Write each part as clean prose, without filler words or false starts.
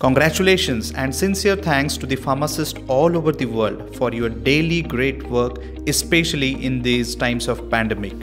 Congratulations and sincere thanks to the pharmacists all over the world for your daily great work, especially in these times of pandemic.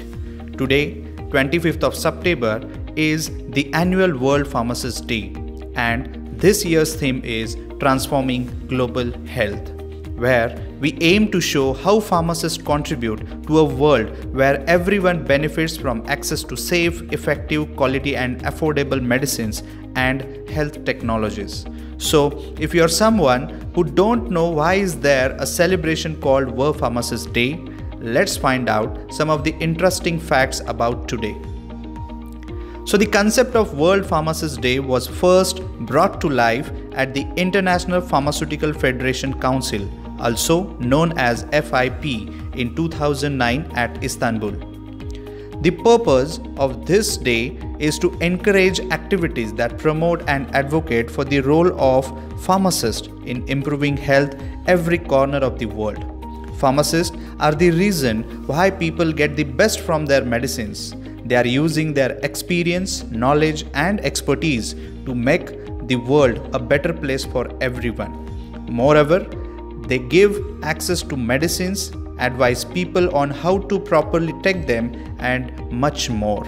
Today, 25th of September, is the annual World Pharmacist Day, and this year's theme is Transforming Global Health, where we aim to show how pharmacists contribute to a world where everyone benefits from access to safe, effective, quality and affordable medicines and health technologies. So, if you are someone who don't know why is there a celebration called World Pharmacist Day, let's find out some of the interesting facts about today. So the concept of World Pharmacist Day was first brought to life at the International Pharmaceutical Federation Council, also known as FIP, in 2009 at Istanbul. The purpose of this day is to encourage activities that promote and advocate for the role of pharmacists in improving health every corner of the world. Pharmacists are the reason why people get the best from their medicines. They are using their experience, knowledge and expertise to make the world a better place for everyone. Moreover, they give access to medicines, advise people on how to properly take them and much more.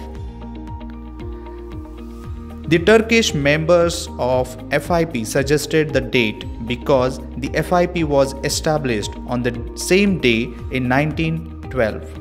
The Turkish members of FIP suggested the date because the FIP was established on the same day in 1912.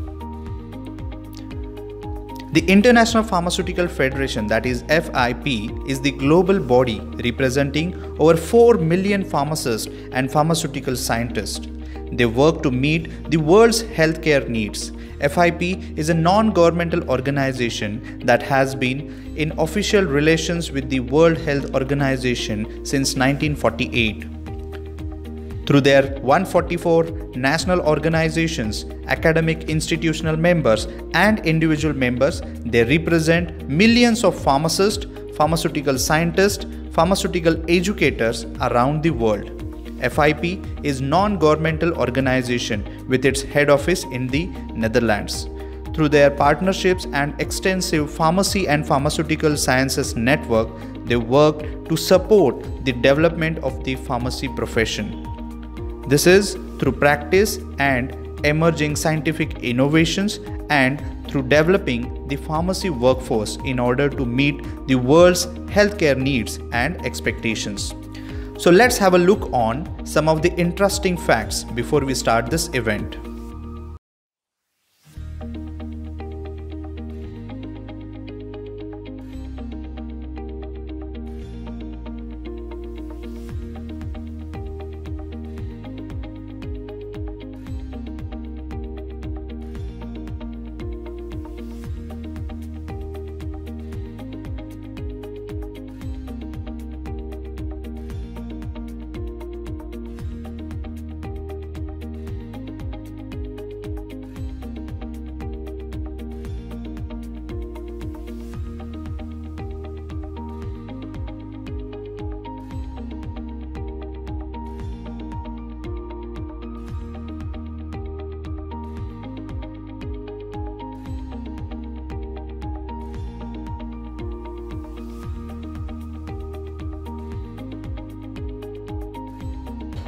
The International Pharmaceutical Federation, that is FIP, is the global body representing over 4 million pharmacists and pharmaceutical scientists. They work to meet the world's healthcare needs. FIP is a non-governmental organization that has been in official relations with the World Health Organization since 1948. Through their 144 national organizations, academic institutional members and individual members, they represent millions of pharmacists, pharmaceutical scientists, pharmaceutical educators around the world. FIP is non-governmental organization with its head office in the Netherlands. Through their partnerships and extensive pharmacy and pharmaceutical sciences network, they work to support the development of the pharmacy profession. This is through practice and emerging scientific innovations and through developing the pharmacy workforce in order to meet the world's healthcare needs and expectations. So let's have a look on some of the interesting facts before we start this event.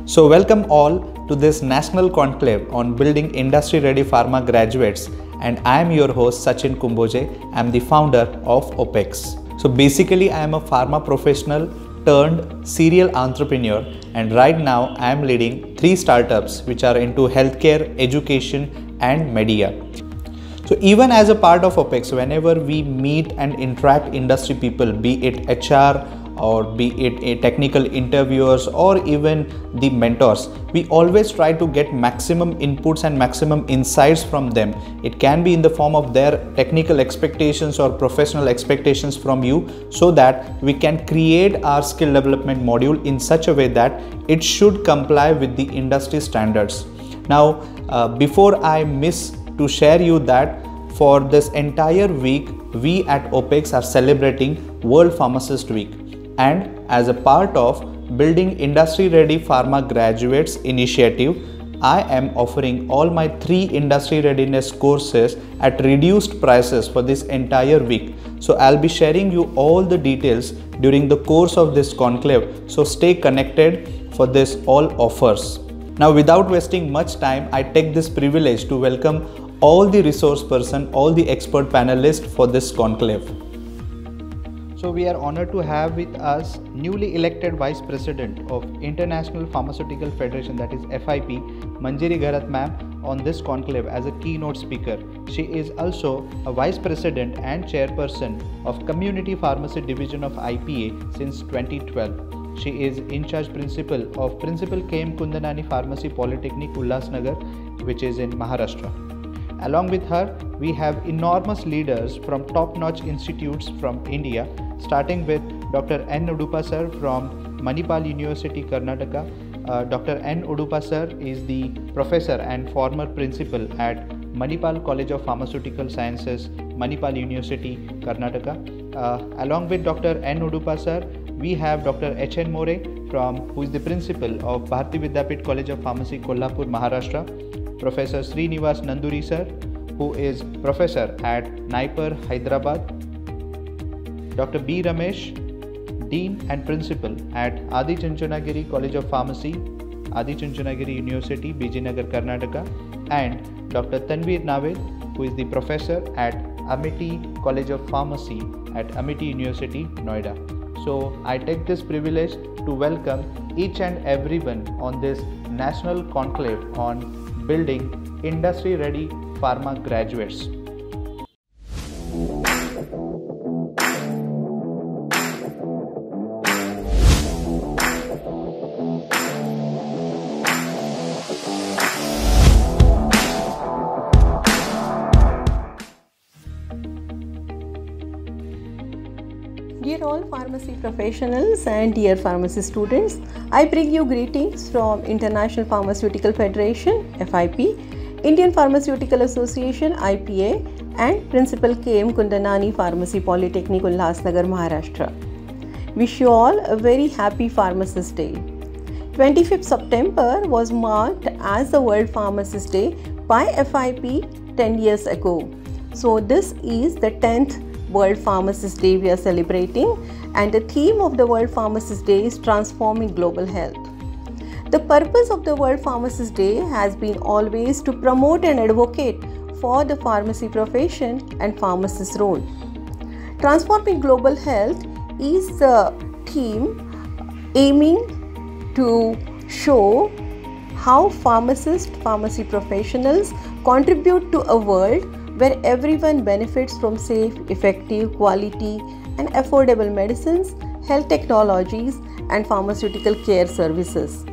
So welcome all to this National Conclave on Building Industry-Ready Pharma Graduates, and I am your host Sachin Kumboje. I am the founder of OPEX. So basically I am a pharma professional turned serial entrepreneur, and right now I am leading 3 startups which are into healthcare, education and media. So even as a part of OPEX, whenever we meet and interact industry people, be it HR or be it a technical interviewers or even the mentors, we always try to get maximum inputs and maximum insights from them. It can be in the form of their technical expectations or professional expectations from you, so that we can create our skill development module in such a way that it should comply with the industry standards. Now, before I miss to share you that for this entire week, we at OPEX are celebrating World Pharmacist Week. And as a part of Building Industry Ready Pharma Graduates initiative, I am offering all my 3 industry readiness courses at reduced prices for this entire week. So I'll be sharing you all the details during the course of this conclave. So stay connected for this all offers. Now without wasting much time, I take this privilege to welcome all the resource person, all the expert panelists for this conclave. So we are honored to have with us newly elected Vice President of International Pharmaceutical Federation, that is FIP, Manjari Gharat ma'am, on this conclave as a keynote speaker. She is also a Vice President and Chairperson of Community Pharmacy Division of IPA since 2012. She is in charge principal of Principal K.M. Kundanani Pharmacy Polytechnic, Ulhasnagar, which is in Maharashtra. Along with her, we have enormous leaders from top-notch institutes from India, starting with Dr. N. Udupa sir from Manipal University, Karnataka. Dr. N. Udupa sir is the professor and former principal at Manipal College of Pharmaceutical Sciences, Manipal University, Karnataka. Along with Dr. N. Udupa sir, we have Dr. H. N. More who is the principal of Bharati Vidyapit College of Pharmacy, Kolhapur, Maharashtra. Professor Srinivas Nanduri sir, who is professor at NIPER, Hyderabad. Dr. B. Ramesh, Dean and Principal at Adi Chunchanagiri College of Pharmacy, Adi Chunchanagiri University, Bijinagar, Karnataka, and Dr. Tanveer Naved, who is the professor at Amity College of Pharmacy at Amity University, Noida. So I take this privilege to welcome each and everyone on this national conclave on building industry-ready pharma graduates. Dear all pharmacy professionals and dear pharmacy students, I bring you greetings from International Pharmaceutical Federation, FIP, Indian Pharmaceutical Association, IPA, and Principal K.M. Kundanani Pharmacy Polytechnic, Ulhasnagar, Maharashtra. Wish you all a very happy Pharmacist Day. 25th September was marked as the World Pharmacist Day by FIP 10 years ago. So this is the 10th World Pharmacist Day we are celebrating, and the theme of the World Pharmacist Day is transforming global health. The purpose of the World Pharmacist Day has been always to promote and advocate for the pharmacy profession and pharmacist's role. Transforming global health is the theme aiming to show how pharmacy professionals contribute to a world where everyone benefits from safe, effective, quality and affordable medicines, health technologies and pharmaceutical care services.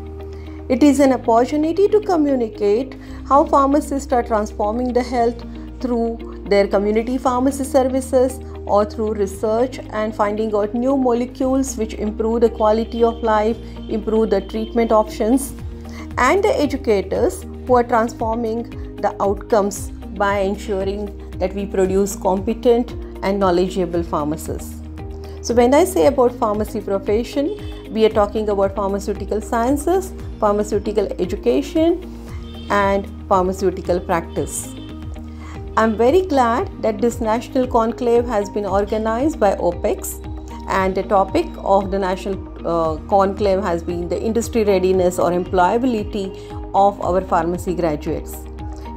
It is an opportunity to communicate how pharmacists are transforming the health through their community pharmacy services or through research and finding out new molecules which improve the quality of life, improve the treatment options, and the educators who are transforming the outcomes by ensuring that we produce competent and knowledgeable pharmacists. So when I say about pharmacy profession, we are talking about pharmaceutical sciences, pharmaceutical education and pharmaceutical practice. I'm very glad that this national conclave has been organized by OPEX, and the topic of the national conclave has been the industry readiness or employability of our pharmacy graduates.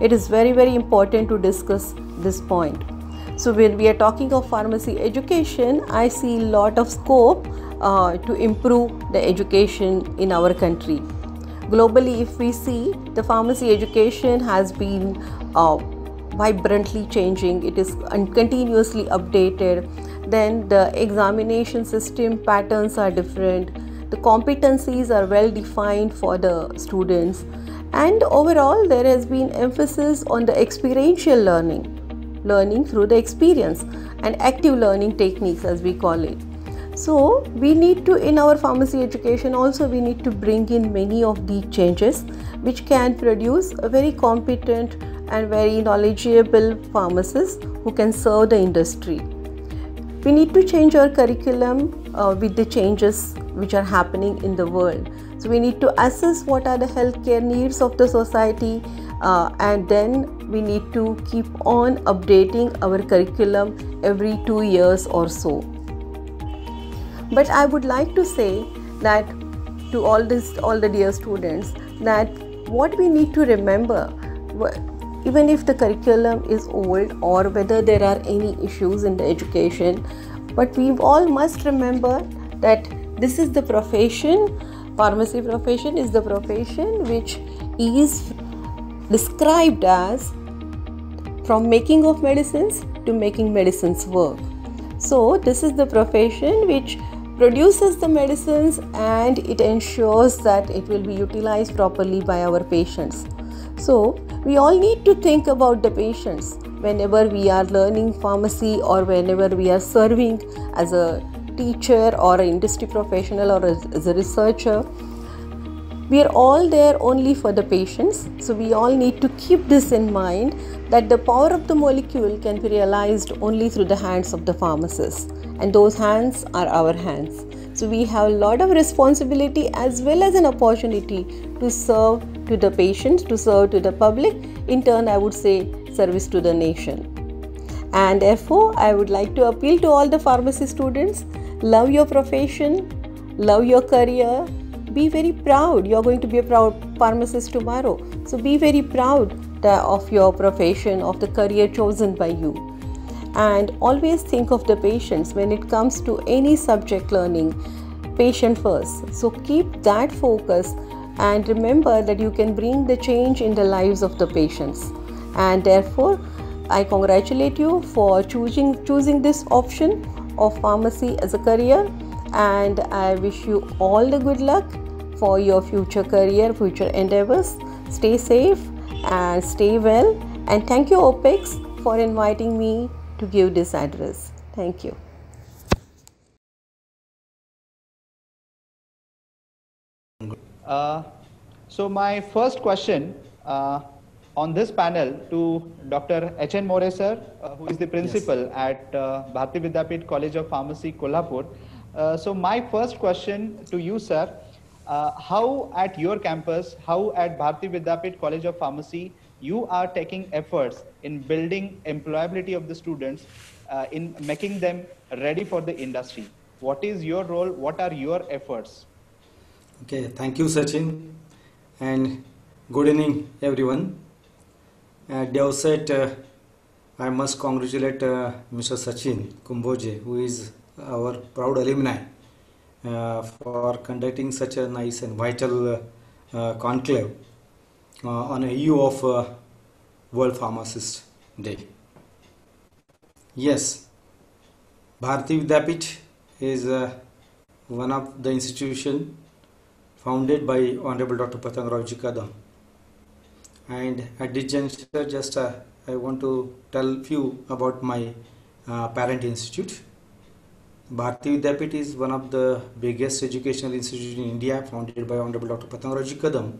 It is very important to discuss this point. So when we are talking of pharmacy education, I see a lot of scope to improve the education in our country. Globally, if we see, the pharmacy education has been vibrantly changing. It is continuously updated. Then the examination system patterns are different. The competencies are well defined for the students. And overall, there has been emphasis on the experiential learning through the experience and active learning techniques as we call it. So we need to, in our pharmacy education also, we need to bring in many of these changes which can produce a very competent and very knowledgeable pharmacists who can serve the industry. We need to change our curriculum with the changes which are happening in the world. So we need to assess what are the healthcare needs of the society, and then we need to keep on updating our curriculum every 2 years or so. But I would like to say that to all the dear students, that what we need to remember, even if the curriculum is old or whether there are any issues in the education, but we all must remember that this is the profession, pharmacy profession is the profession which is described as from making of medicines to making medicines work. So this is the profession which produces the medicines and it ensures that it will be utilized properly by our patients. So we all need to think about the patients whenever we are learning pharmacy or whenever we are serving as a teacher or an industry professional or as a researcher. We are all there only for the patients. So we all need to keep this in mind, that the power of the molecule can be realized only through the hands of the pharmacist, and those hands are our hands. So we have a lot of responsibility as well as an opportunity to serve to the patients, to serve to the public. In turn, I would say service to the nation. And therefore, I would like to appeal to all the pharmacy students: love your profession, love your career, be very proud. You are going to be a proud pharmacist tomorrow. So be very proud of your profession, of the career chosen by you. And always think of the patients when it comes to any subject learning. Patient first. So keep that focus and remember that you can bring the change in the lives of the patients. And therefore, I congratulate you for choosing this option of pharmacy as a career, and I wish you all the good luck for your future career, future endeavors. Stay safe and stay well, and thank you OPEX for inviting me to give this address. Thank you. So my first question on this panel to Dr. H.N. More sir, who is the principal at Bharati Vidyapeeth College of Pharmacy, Kolhapur. So my first question to you, sir, how at your campus, how at Bharati Vidyapeeth College of Pharmacy, you are taking efforts in building employability of the students, in making them ready for the industry. What is your role? What are your efforts? Okay, thank you Sachin, and good evening everyone. At the outset, I must congratulate Mr. Sachin Kumboje, who is our proud alumni, for conducting such a nice and vital conclave on a eve of World Pharmacist Day. Yes, Bharati Vidyapeeth is one of the institution founded by Honorable Dr. Patang Raoji Kadam. And at this juncture, just I want to tell few about my parent institute. Bharati Vidyapeeth is one of the biggest educational institutes in India, founded by Honorable Dr. Patang Raoji Kadam,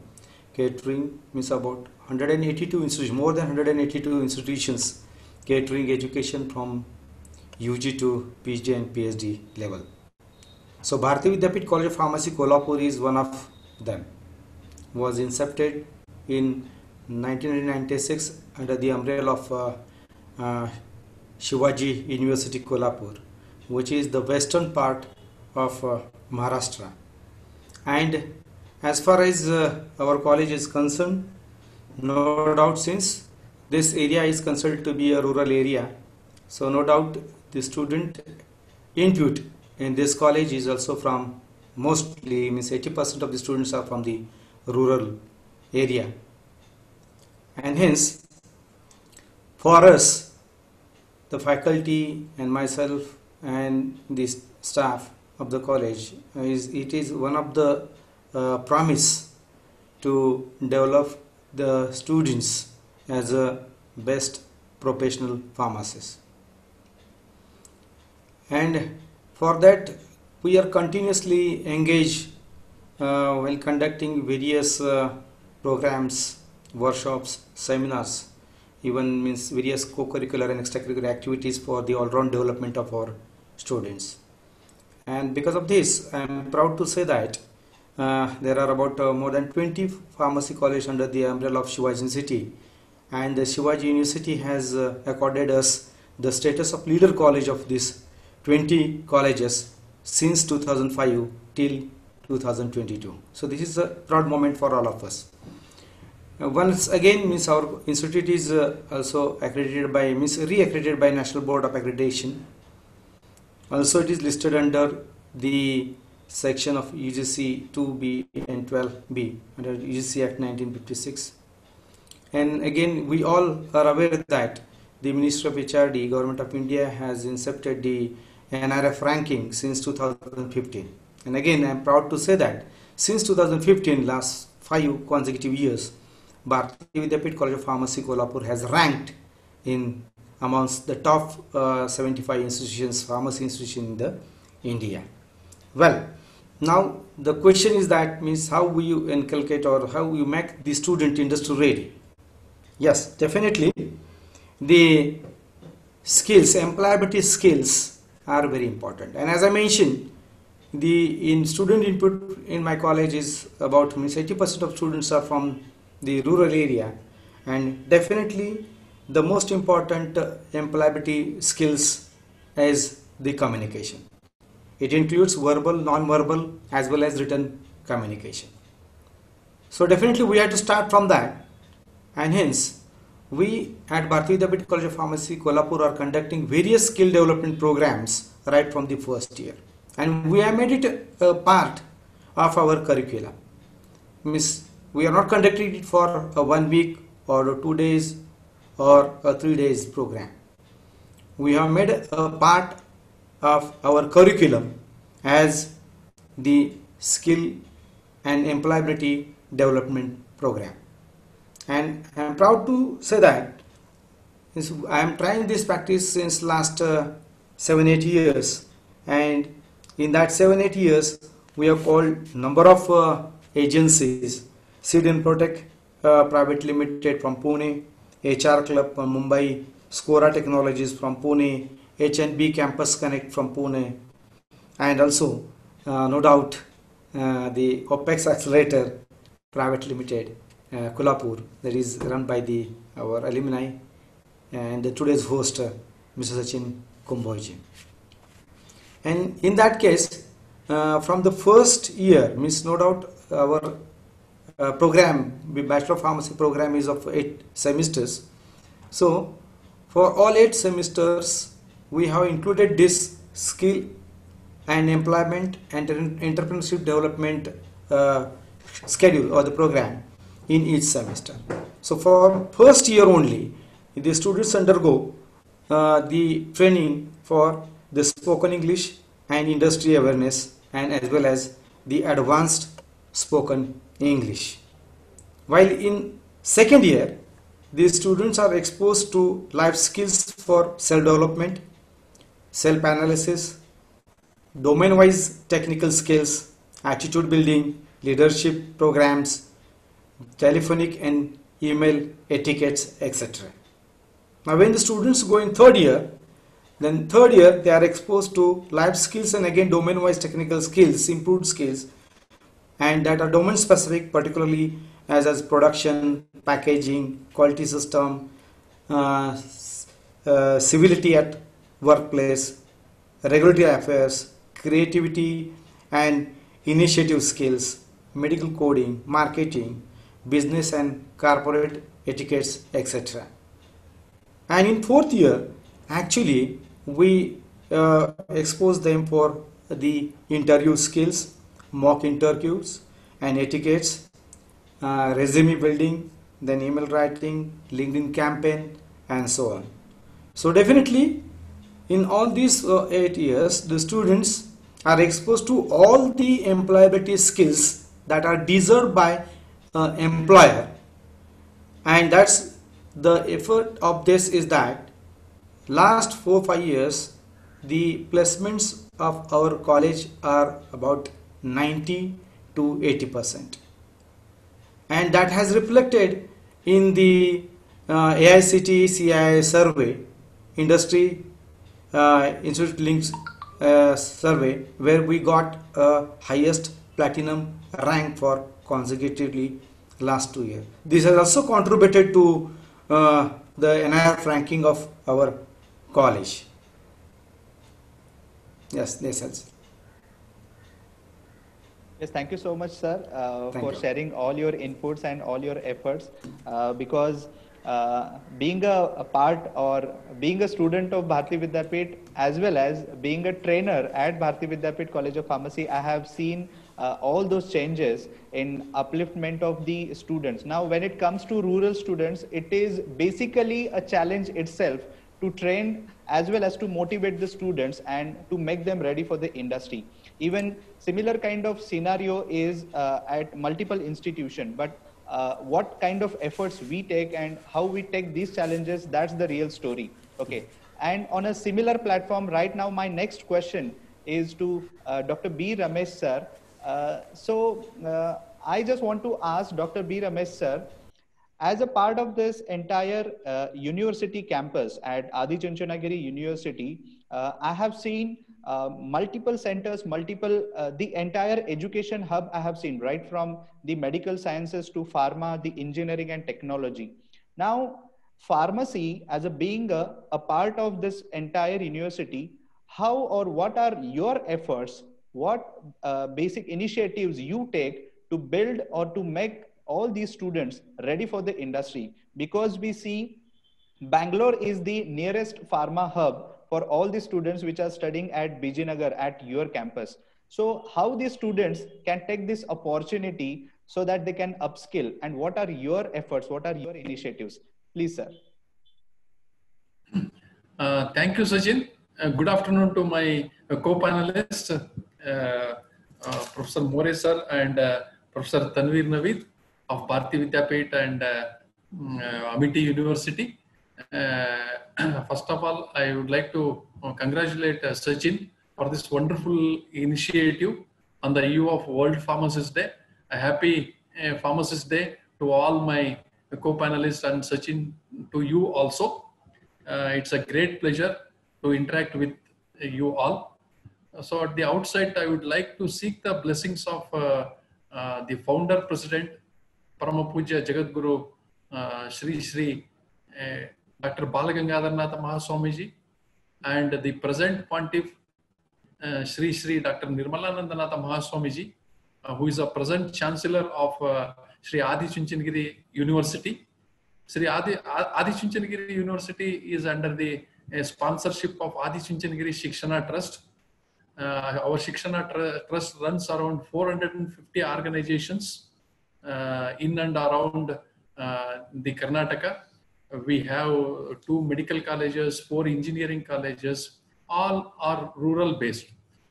catering means about 182 institutions, more than 182 institutions, catering education from UG to PG and PhD level. So Bharati Vidyapeeth College of Pharmacy, Kolhapur is one of them. Was incepted in 1996 under the umbrella of Shivaji University, Kolhapur, which is the western part of Maharashtra. And as far as our college is concerned, no doubt, since this area is considered to be a rural area, so no doubt the student input in this college is also from, mostly means 80% of the students are from the rural area. And hence, for us, the faculty and myself and the staff of the college, it is one of the promise to develop the students as a best professional pharmacist. And for that, we are continuously engaged while conducting various programs, workshops, seminars, even means various co-curricular and extracurricular activities for the all-round development of our students. And because of this, I am proud to say that There are about more than 20 pharmacy colleges under the umbrella of Shivaji University, and the Shivaji University has accorded us the status of leader college of these 20 colleges since 2005 till 2022. So this is a proud moment for all of us. Once again, means our institute is also accredited by, re-accredited by National Board of Accreditation. Also, it is listed under the section of UGC 2B and 12B under UGC Act 1956. And again, we all are aware that the Ministry of HRD, Government of India, has incepted the NRF ranking since 2015. And again, I am proud to say that since 2015, last 5 consecutive years, Bharatiya Vidyapeeth College of Pharmacy, Kolhapur has ranked in amongst the top 75 institutions, pharmacy institutions in the India. Well, now the question is that means how will you inculcate or how you make the student industry ready? Yes, definitely the skills, employability skills are very important. And as I mentioned, the student input in my college is about 80% of students are from the rural area, and definitely the most important employability skills is the communication. It includes verbal, non-verbal as well as written communication. So definitely we have to start from that, and hence we at Bharatiya Vidyapeeth College of Pharmacy, Kolhapur are conducting various skill development programs right from the first year, and we have made it a part of our curriculum. Means we are not conducting it for a 1 week or 2 days or a 3 days program. We have made a part of our curriculum as the skill and employability development program. And I am proud to say that I am trying this practice since last 7-8 years, and in that 7-8 years we have called number of agencies: Seed and Protect Private Limited from Pune, HR Club from Mumbai, Scora Technologies from Pune, H&B Campus Connect from Pune, and also no doubt the OPEX Accelerator Private Limited, Kolhapur, that is run by our alumni and today's host, Mr. Sachin Kumbhoiji. And in that case, from the first year, means no doubt our program, the Bachelor of Pharmacy program is of 8 semesters. So for all 8 semesters, we have included this skill and employment and entrepreneurship development schedule or the program in each semester. So for first year only, the students undergo the training for the spoken English and industry awareness, and as well as the advanced spoken English. While in second year, the students are exposed to life skills for self-development, self-analysis, domain-wise technical skills, attitude building, leadership programs, telephonic and email etiquettes, etc. Now when the students go in third year, then third year they are exposed to life skills and again domain-wise technical skills, improved skills, and that are domain specific, particularly as production, packaging, quality system, civility at workplace, regulatory affairs, creativity and initiative skills, medical coding, marketing, business and corporate etiquettes, etc. And in fourth year, actually we expose them for the interview skills, mock interviews and etiquettes, resume building, then email writing, LinkedIn campaign, and so on. So definitely in all these 8 years, the students are exposed to all the employability skills that are deserved by employer, and that's the effort of this is that last 4-5 years the placements of our college are about 90 to 80%, and that has reflected in the AICTE CII survey, industry institute links survey, where we got highest platinum rank for consecutively last 2 years. This has also contributed to the NIRF ranking of our college. Yes, yes. Yes, thank you so much, sir, for You. sharing all your inputs and all your efforts. Because being a part or being a student of Bharati Vidyapeeth, as well as being a trainer at Bharati Vidyapeeth College of Pharmacy, I have seen all those changes in upliftment of the students. Now, when it comes to rural students, it is basically a challenge itself to train as well as to motivate the students and to make them ready for the industry. Even similar kind of scenario is at multiple institutions, but what kind of efforts we take and how we take these challenges, that's the real story. Okay. And on a similar platform right now, my next question is to Dr. B. Ramesh sir. I just want to ask Dr. B. Ramesh sir, as a part of this entire university campus at Adi Chunchanagiri University, I have seen multiple centers, the entire education hub I have seen, right from the medical sciences to pharma, the engineering and technology. Now, pharmacy as a being a part of this entire university, how or what are your efforts, what basic initiatives you take to build or to make all these students ready for the industry? Because we see Bangalore is the nearest pharma hub for all the students which are studying at Bijinagar at your campus. So how these students can take this opportunity so that they can upskill, and what are your efforts, what are your initiatives? Please, sir. Thank you, Sachin. Good afternoon to my co-panelists, Professor More sir and Professor Tanveer Naveed of Bharati Vidyapeeth and Amity University. First of all, I would like to congratulate Sachin for this wonderful initiative on the eve of World Pharmacist Day. A happy Pharmacist Day to all my co-panelists and Sachin, to you also. It's a great pleasure to interact with you all. So at the outset, I would like to seek the blessings of the founder president, Paramapuja Jagadguru Shri Dr. Balagangadharnatha Mahaswamiji, and the present pontiff Shri Dr. Nirmalanandanatha Mahaswamiji, who is a present chancellor of Shri Adi Chunchanagiri University. Shri Adi Chunchanagiri University is under the sponsorship of Adi Chunchanagiri Shikshana Trust. Our Shikshana Trust runs around 450 organizations in and around the Karnataka. We have 2 medical colleges, 4 engineering colleges, all are rural based.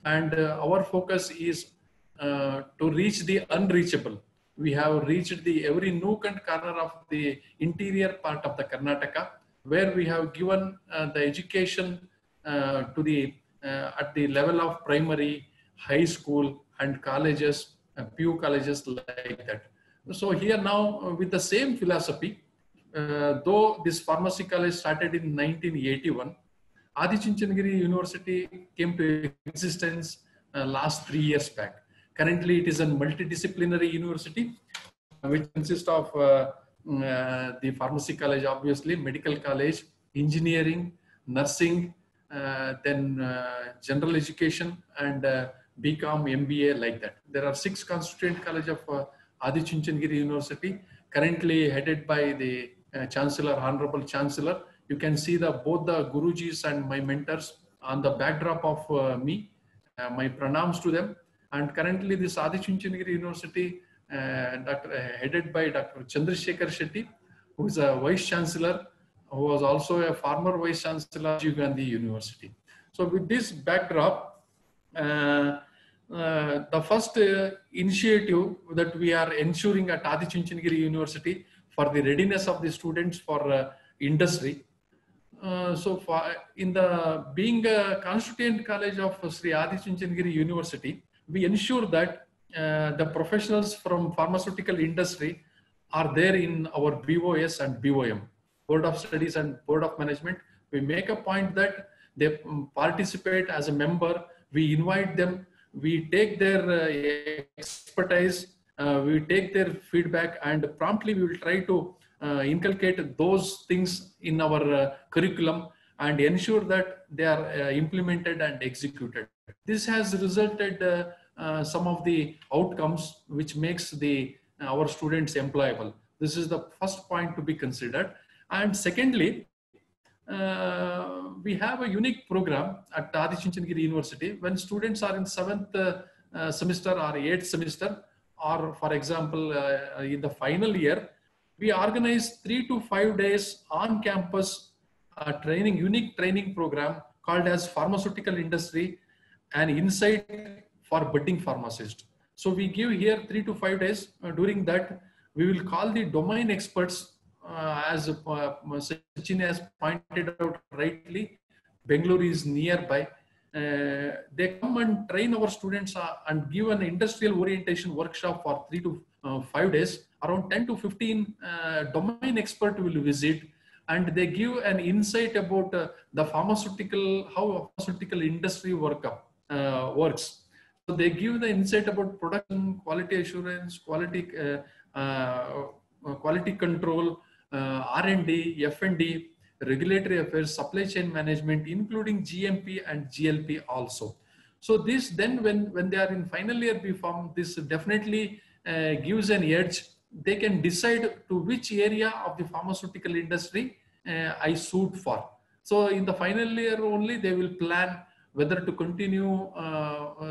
And our focus is to reach the unreachable. We have reached every nook and corner of the interior part of the Karnataka, where we have given the education to the at the level of primary, high school and colleges, PU colleges like that. So here now with the same philosophy, though this pharmacy college started in 1981, Adi Chunchanagiri University came to existence last 3 years back. Currently, it is a multidisciplinary university which consists of the pharmacy college, obviously, medical college, engineering, nursing, then general education and BCom, MBA, like that. There are 6 constituent colleges of Adi Chunchanagiri University, currently headed by the Chancellor, Honorable Chancellor. You can see both the Gurujis and my mentors on the backdrop of me. My pranams to them. And currently this Adi Chunchanagiri University headed by Dr. Chandrasekhar Shetty, who is a Vice Chancellor, who was also a former Vice Chancellor of Rajiv Gandhi University. So with this backdrop, the first initiative that we are ensuring at Adi Chunchanagiri University for the readiness of the students for industry. In the being a constituent college of Sri Adi Chunchanagiri University, we ensure that the professionals from pharmaceutical industry are there in our BOS and BOM, Board of Studies and Board of Management. We make a point that they participate as a member. We invite them we take their expertise, we take their feedback, and promptly we will try to inculcate those things in our curriculum and ensure that they are implemented and executed. This has resulted some of the outcomes which makes our students employable. This is the first point to be considered. And secondly, we have a unique program at Adi Chunchanagiri University. When students are in 7th semester or 8th semester, or for example, in the final year, we organize 3 to 5 days on campus unique training program called as Pharmaceutical Industry and Insight for Budding Pharmacist. So we give here 3 to 5 days. During that, we will call the domain experts, as Sachin has pointed out rightly. Bengaluru is nearby. They come and train our students and give an industrial orientation workshop for 3 to 5 days. Around 10 to 15 domain expert will visit, and they give an insight about the how pharmaceutical industry works. So they give the insight about production, quality assurance, quality control, R&D, F&D, regulatory affairs, supply chain management, including GMP and GLP also. So this then when they are in final year B Pharm, this definitely gives an edge. They can decide to which area of the pharmaceutical industry I suit for. So in the final year only, they will plan whether to continue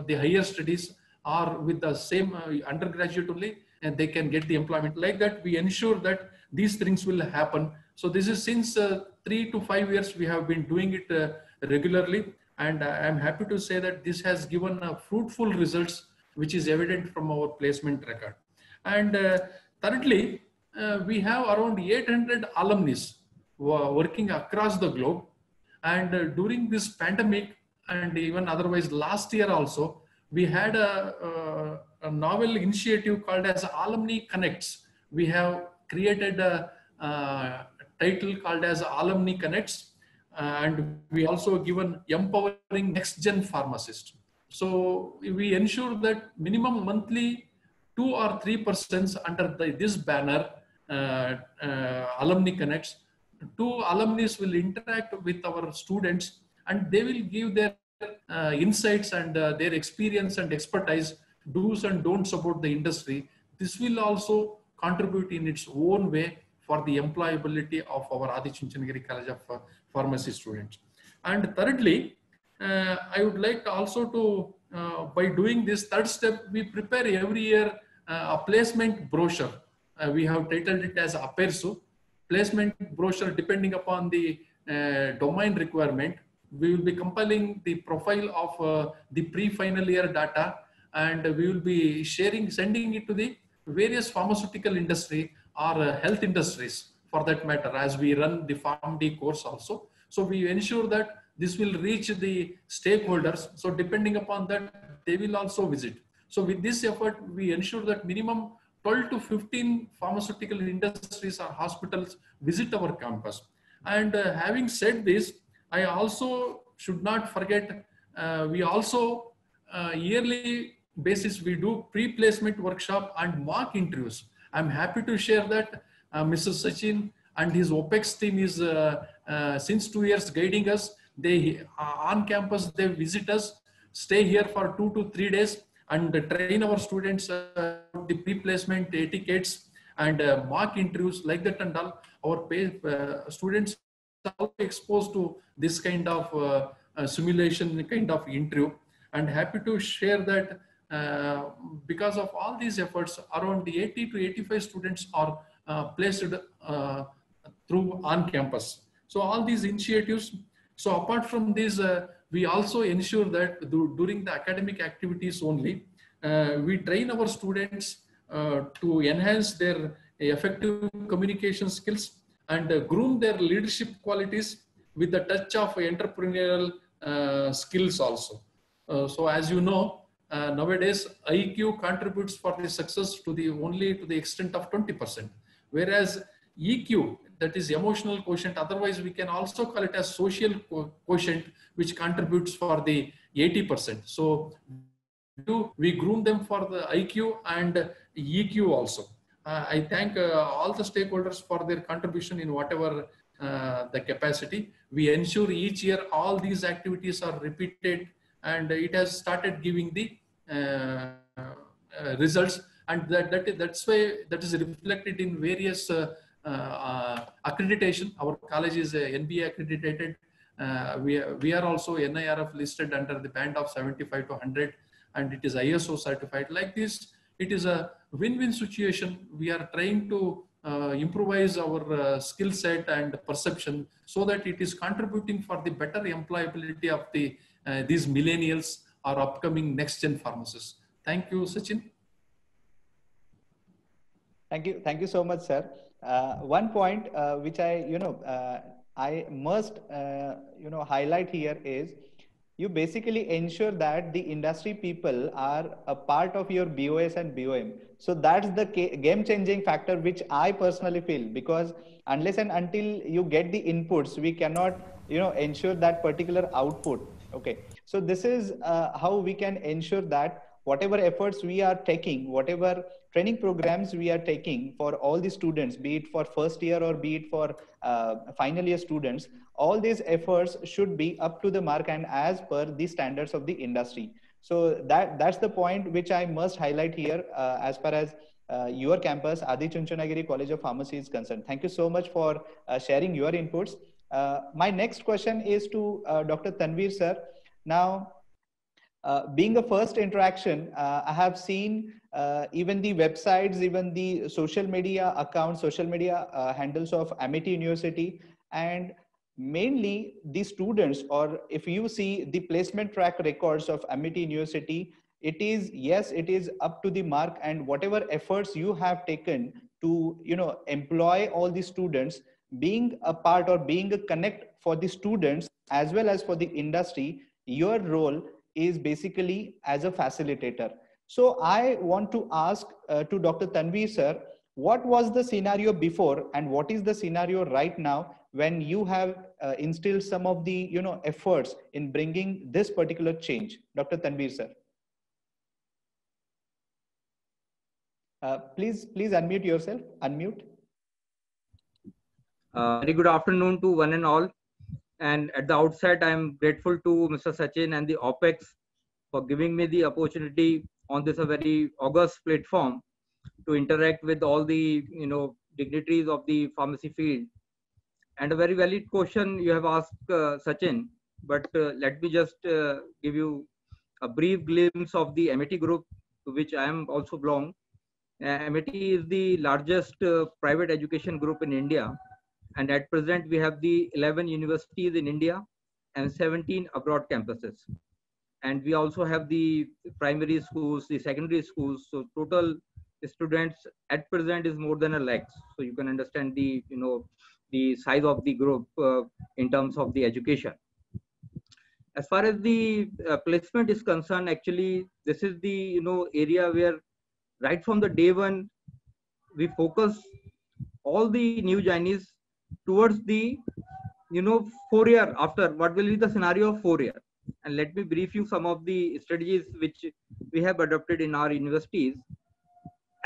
the higher studies or with the same undergraduate only, and they can get the employment. Like that, we ensure that these things will happen. So this is since 3 to 5 years we have been doing it regularly, and I am happy to say that this has given fruitful results, which is evident from our placement record. And thirdly, we have around 800 alumni working across the globe, and during this pandemic and even otherwise last year also, we had a novel initiative called as Alumni Connects. We have created a title called as Alumni Connects, and we also given Empowering Next Gen Pharmacist. So we ensure that minimum monthly 2 or 3 persons under this banner, Alumni Connects, 2 alumni will interact with our students, and they will give their insights and their experience and expertise, do's and don'ts about the industry. This will also contribute in its own way for the employability of our Adi Chunchanagiri College of Pharmacy students. And thirdly, I would like also to, by doing this third step, we prepare every year a placement brochure. We have titled it as Apersu. Placement brochure, depending upon the domain requirement. We will be compiling the profile of the pre-final year data, and we will be sending it to the various pharmaceutical industry or health industries for that matter, as we run the PharmD course also. So we ensure that this will reach the stakeholders. So depending upon that, they will also visit. So with this effort, we ensure that minimum 12 to 15 pharmaceutical industries or hospitals visit our campus. And having said this, I also should not forget, we also yearly basis, we do pre-placement workshop and mock interviews. I'm happy to share that Mr. Sachin and his OPEX team is since 2 years guiding us. They on campus, they visit us, stay here for 2 to 3 days and train our students the pre-placement etiquettes and mock interviews like that, and all. Our students are also exposed to this kind of simulation kind of interview, and happy to share that because of all these efforts, around 80 to 85 students are placed through on campus. So all these initiatives. So apart from this, we also ensure that during the academic activities only, we train our students to enhance their effective communication skills and groom their leadership qualities with the touch of entrepreneurial skills also. So as you know, nowadays IQ contributes for the success only to the extent of 20%, whereas EQ, that is emotional quotient, otherwise we can also call it as social quotient, which contributes for the 80%. So we groom them for the IQ and EQ also. I thank all the stakeholders for their contribution in whatever the capacity. We ensure each year all these activities are repeated, and it has started giving the results, and that's why that is reflected in various accreditation. Our college is NBA accredited. We are also NIRF listed under the band of 75 to 100, and it is ISO certified. Like this, it is a win-win situation. We are trying to improvise our skill set and perception so that it is contributing for the better employability of the these millennials or upcoming next gen pharmacists. Thank you, Sachin. Thank you so much, sir. One point which I must highlight here is you basically ensure that the industry people are a part of your BOS and BOM. So that's the game-changing factor which I personally feel, because unless and until you get the inputs, we cannot ensure that particular output. Okay, so this is how we can ensure that whatever efforts we are taking, whatever training programs we are taking for all the students, be it for first year or be it for final year students, all these efforts should be up to the mark and as per the standards of the industry. So that's the point which I must highlight here as far as your campus, Adi Chunchanagiri College of Pharmacy is concerned. Thank you so much for sharing your inputs. My next question is to Dr. Tanveer sir. Now, being a first interaction, I have seen even the websites, even the social media accounts, social media handles of Amity University, and mainly the students, or if you see the placement track records of Amity University, it is up to the mark, and whatever efforts you have taken to employ all the students, being a part or being a connect for the students as well as for the industry, your role is basically as a facilitator. So I want to ask to Dr. Tanveer sir, what was the scenario before and what is the scenario right now when you have instilled some of the efforts in bringing this particular change? Dr. Tanveer sir. Please unmute yourself. Unmute. Very good afternoon to one and all. And at the outset, I am grateful to Mr. Sachin and the OPEX for giving me the opportunity on this a very august platform to interact with all the dignitaries of the pharmacy field. And a very valid question you have asked, Sachin. But let me just give you a brief glimpse of the Amity Group, to which I am also belong. Amity is the largest private education group in India. And at present, we have the 11 universities in India and 17 abroad campuses. And we also have the primary schools, the secondary schools. So total students at present is more than 1 lakh. So you can understand the, the size of the group in terms of the education. As far as the placement is concerned, actually, this is the, area where right from the day one, we focus all the new joinees towards the 4 year after. What will be the scenario of 4 year? And let me brief you some of the strategies which we have adopted in our universities.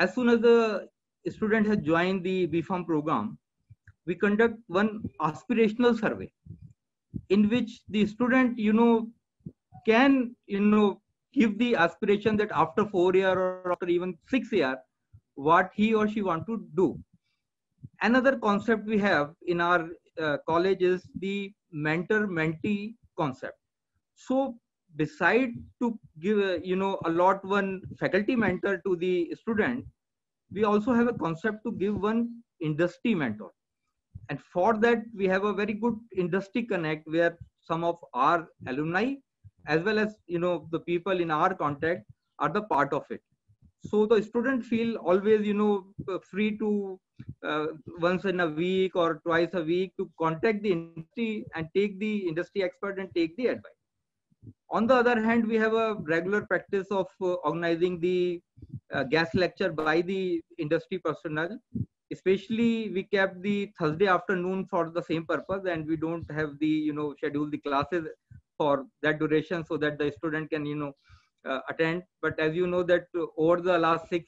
As soon as the student has joined the BPharm program, we conduct one aspirational survey in which the student can give the aspiration that after 4 year or after even 6 year, what he or she want to do. Another concept we have in our college is the mentor-mentee concept. So beside to give allot one faculty mentor to the student, we also have a concept to give one industry mentor. And for that, we have a very good industry connect where some of our alumni as well as the people in our contact are the part of it. So the student feel always free to once in a week or twice a week to contact the industry and take the industry expert and take the advice. On the other hand, we have a regular practice of organizing the guest lecture by the industry personnel. Especially, we kept the Thursday afternoon for the same purpose, and we don't have the schedule the classes for that duration so that the student can attend. But as you know that over the last 6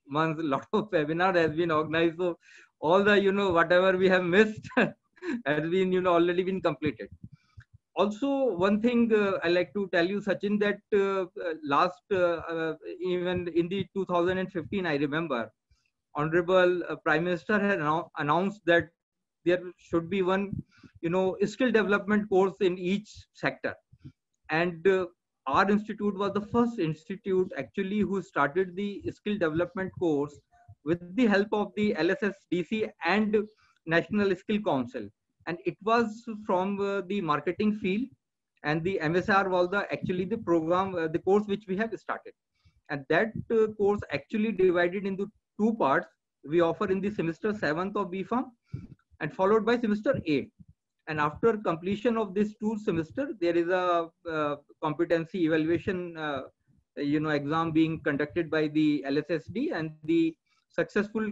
months, a lot of webinar has been organized. So all the, whatever we have missed has been, already been completed. Also, one thing I like to tell you, Sachin, that even in the 2015, I remember, Honorable Prime Minister had announced that there should be one, skill development course in each sector. And our institute was the first institute actually who started the skill development course with the help of the LSSDC and National Skill Council. And it was from the marketing field, and the MSR was actually the program, the course which we have started. And that course actually divided into 2 parts. We offer in the semester 7th of BPharm and followed by semester 8. And after completion of this 2 semester, there is a competency evaluation, exam being conducted by the LSSD, and the successful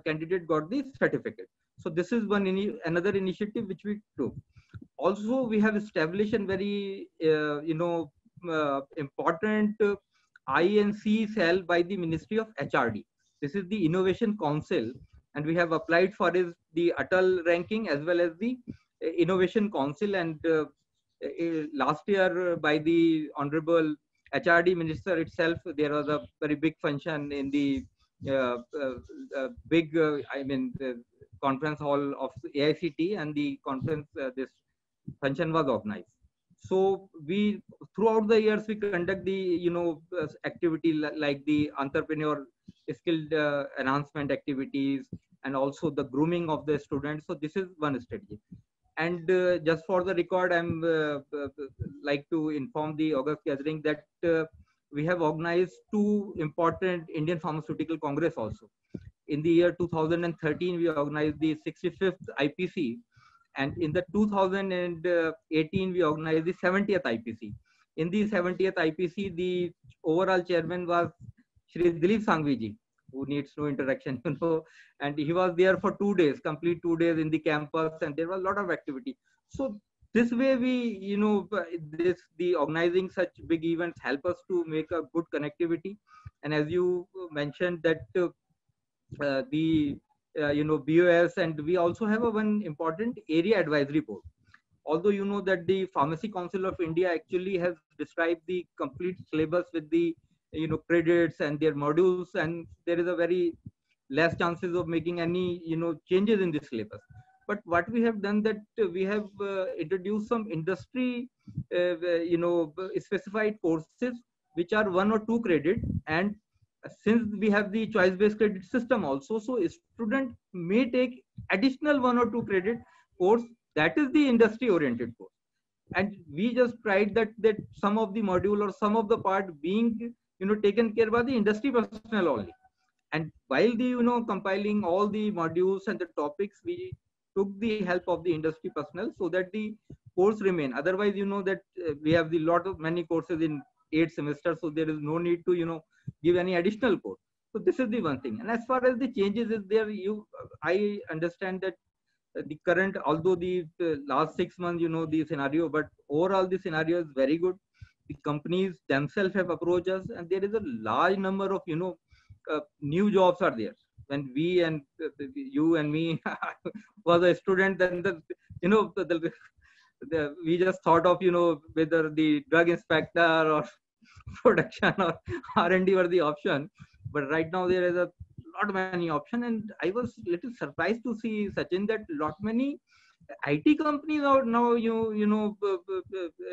candidate got the certificate. So this is another initiative which we took. Also, we have established a very, important INC cell by the Ministry of HRD. This is the Innovation Council, and we have applied for the Atal ranking as well as the Innovation Council. And last year by the Honorable HRD Minister itself, there was a very big function in the big, the conference hall of AICT, and the conference, this function was organized. So we, throughout the years, we conduct the, activity like the entrepreneur skill enhancement activities, and also the grooming of the students. So this is one strategy. And just for the record, I'm like to inform the August gathering that we have organized 2 important Indian Pharmaceutical Congress also. In the year 2013, we organized the 65th IPC, and in the 2018, we organized the 70th IPC. In the 70th IPC, the overall chairman was Shri Dilip Sanghvi, who needs no introduction, and he was there for 2 days, complete 2 days in the campus, and there was a lot of activity. So this way we, the organizing such big events help us to make a good connectivity. And as you mentioned that the BOS, and we also have one important area advisory board. Although you know that the Pharmacy Council of India actually has described the complete syllabus with the credits and their modules, and there is a very less chances of making any changes in the syllabus. But what we have done, that we have introduced some industry specified courses which are 1 or 2 credit. And since we have the choice based credit system also, so a student may take additional 1 or 2 credit course that is the industry oriented course. And we just tried that some of the module or some of the part being taken care by the industry personnel only. And while the compiling all the modules and the topics, we took the help of the industry personnel so that the course remain. Otherwise, that we have the lot of many courses in 8 semesters, so there is no need to give any additional course. So this is the one thing. And as far as the changes is there, I understand that the current, although the last 6 months, the scenario, but overall the scenario is very good. The companies themselves have approached us, and there is a large number of new jobs are there. When we and you and me was a student, then we just thought of whether the drug inspector or production or R&D were the option. But right now there is a lot many option, and I was little surprised to see, Sachin, that lot many IT companies are now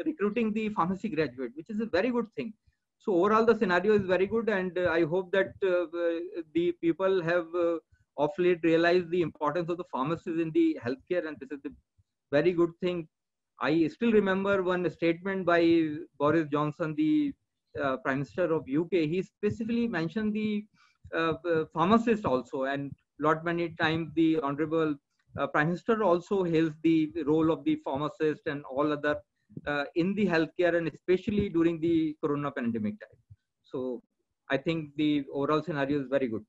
recruiting the pharmacy graduate, which is a very good thing. So overall the scenario is very good, and I hope that the people have of late realized the importance of the pharmacists in the healthcare, and this is the very good thing. I still remember one statement by Boris Johnson, the Prime Minister of UK. He specifically mentioned the pharmacist also, and lot many times the Honorable Prime Minister also hails the role of the pharmacist and all other in the healthcare, and especially during the Corona pandemic time. So I think the overall scenario is very good.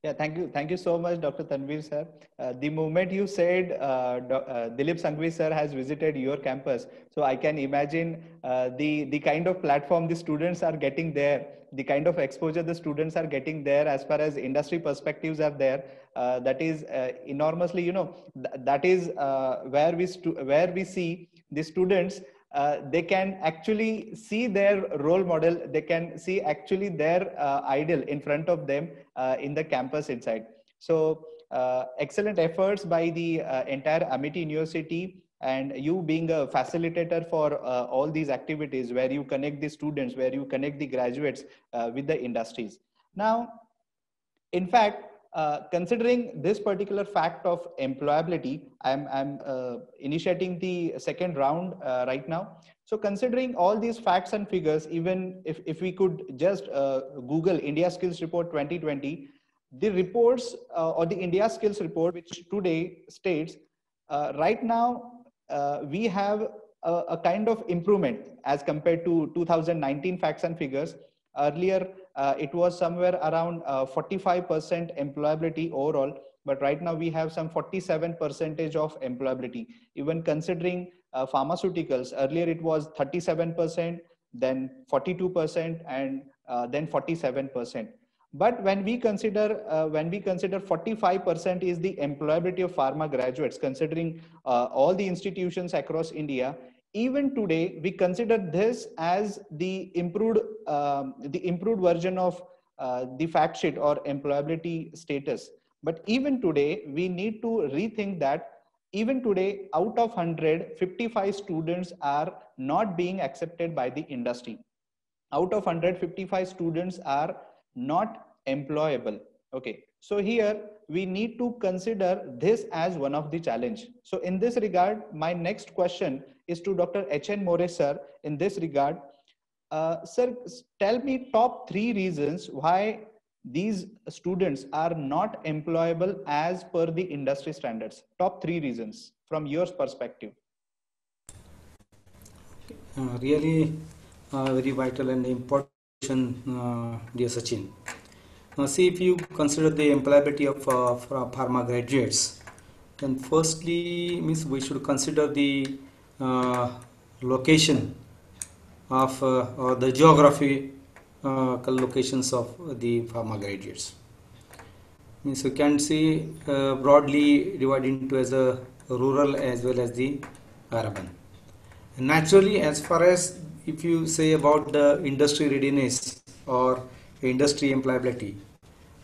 Yeah, thank you so much, Dr. Tanvir sir. The moment you said Dilip Sanghvi sir has visited your campus, so I can imagine the kind of platform the students are getting there, the kind of exposure the students are getting there, as far as industry perspectives are there. That is enormously, that is where we see the students. They can actually see their role model, they can see actually their idol in front of them in the campus inside. So excellent efforts by the entire Amity University, and you being a facilitator for all these activities where you connect the students, where you connect the graduates with the industries. Now, in fact, considering this particular fact of employability, I'm initiating the second round right now. So considering all these facts and figures, even if we could just Google India Skills Report 2020, the reports or the India Skills Report, which today states right now we have a kind of improvement as compared to 2019 facts and figures. Earlier, it was somewhere around 45% employability overall, but right now we have some 47% of employability. Even considering pharmaceuticals, earlier it was 37%, then 42%, and then 47%. But when we consider 45% is the employability of pharma graduates, considering all the institutions across India, even today we consider this as the improved version of the fact sheet or employability status. But even today we need to rethink that. Even today, out of 100, 55 students are not being accepted by the industry. Out of 100, 55 students are not employable. Okay, so here we need to consider this as one of the challenge. So in this regard, my next question is to Dr. H.N. More sir. In this regard, sir, tell me top 3 reasons why these students are not employable as per the industry standards. Top 3 reasons from your perspective. Really very vital and important, dear Sachin. See, if you consider the employability of pharma graduates, then firstly we should consider the location of or the geography locations of the pharma graduates. Means you can see broadly divided into as a rural as well as the urban. And naturally, as far as if you say about the industry readiness or industry employability,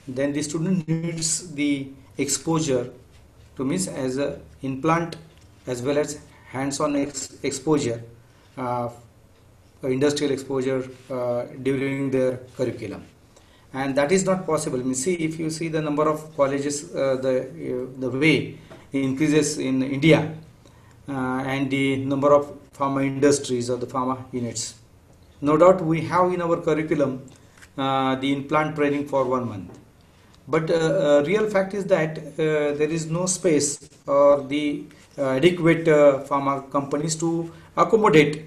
then the student needs the exposure to means as a in-plant as well as hands-on exposure, industrial exposure during their curriculum, and that is not possible. I mean, see, if you see the number of colleges, the way increases in India, and the number of pharma industries or the pharma units, no doubt we have in our curriculum the in-plant training for 1 month. But real fact is that there is no space or the adequate pharma companies to accommodate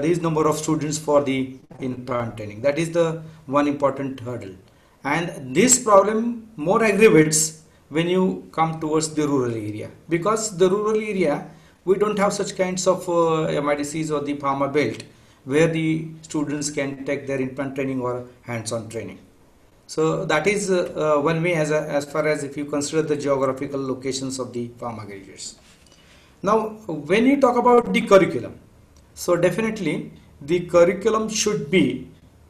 these number of students for the in-plant training. That is the one important hurdle. And this problem more aggravates when you come towards the rural area, because the rural area we don't have such kinds of MIDCs or the pharma belt where the students can take their in-plant training or hands-on training. So that is one way as far as if you consider the geographical locations of the pharma graduates. Now, when you talk about the curriculum, so definitely the curriculum should be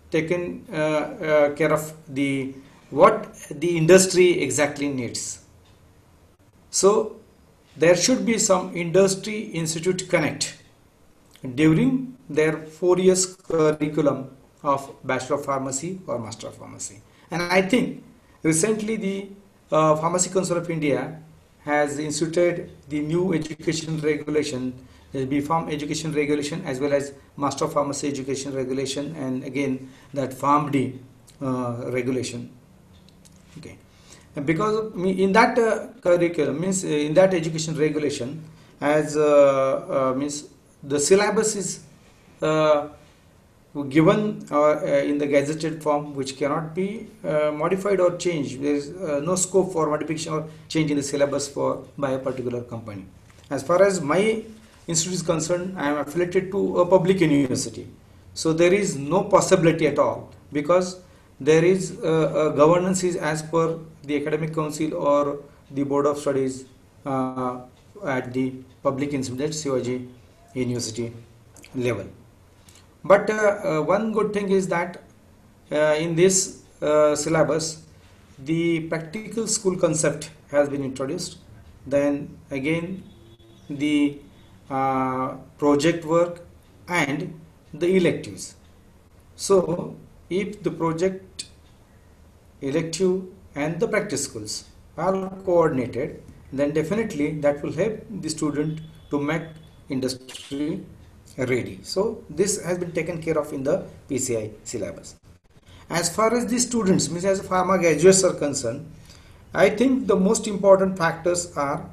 taken care of the what the industry exactly needs. So there should be some industry institute connect during their 4 years curriculum of Bachelor of Pharmacy or Master of Pharmacy. And I think recently the Pharmacy Council of India has instituted the new education regulation, the B.Pharm education regulation as well as Master of Pharmacy education regulation, and again that PharmD regulation. Okay, and because in that curriculum means in that education regulation, as means the syllabus is given in the gazetted form, which cannot be modified or changed. There is no scope for modification or change in the syllabus by a particular company. As far as my institute is concerned, I am affiliated to a public university, so there is no possibility at all, because there is governance is as per the academic council or the board of studies at the public institute at Shivaji University level. But one good thing is that in this syllabus, the practical school concept has been introduced. Then again, the project work and the electives. So if the project, elective and the practice schools are coordinated, then definitely that will help the student to make industry ready. So this has been taken care of in the PCI syllabus. As far as the students, means as pharma graduates are concerned, I think the most important factors are,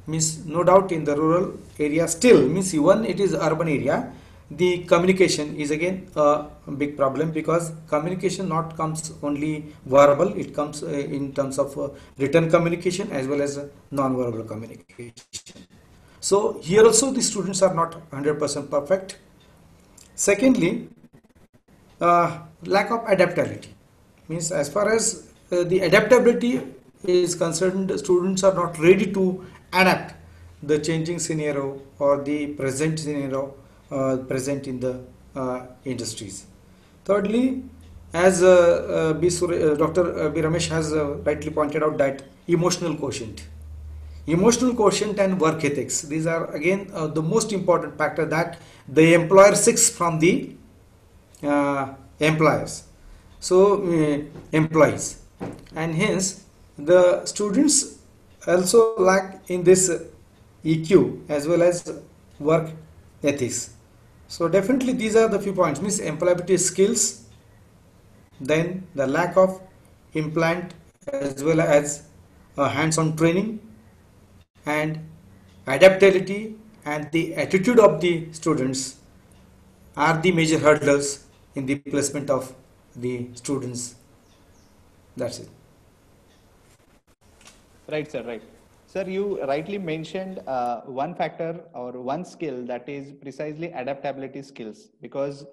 means no doubt in the rural area still, means even it is urban area, the communication is again a big problem, because communication not comes only verbal, it comes in terms of written communication as well as non-verbal communication. So here also the students are not 100% perfect. Secondly, lack of adaptability, means as far as the adaptability is concerned, students are not ready to adapt the changing scenario or the present scenario present in the industries. Thirdly, as Dr. B. Ramesh has rightly pointed out, that emotional quotient and work ethics, these are again the most important factor that the employer seeks from the employers, so employees, and hence the students also lack in this EQ as well as work ethics. So definitely these are the few points, means employability skills, then the lack of implant as well as hands-on training, and adaptability and the attitude of the students are the major hurdles in the placement of the students. That's it. Right, sir, right. Sir, you rightly mentioned one factor or one skill, that is precisely adaptability skills, because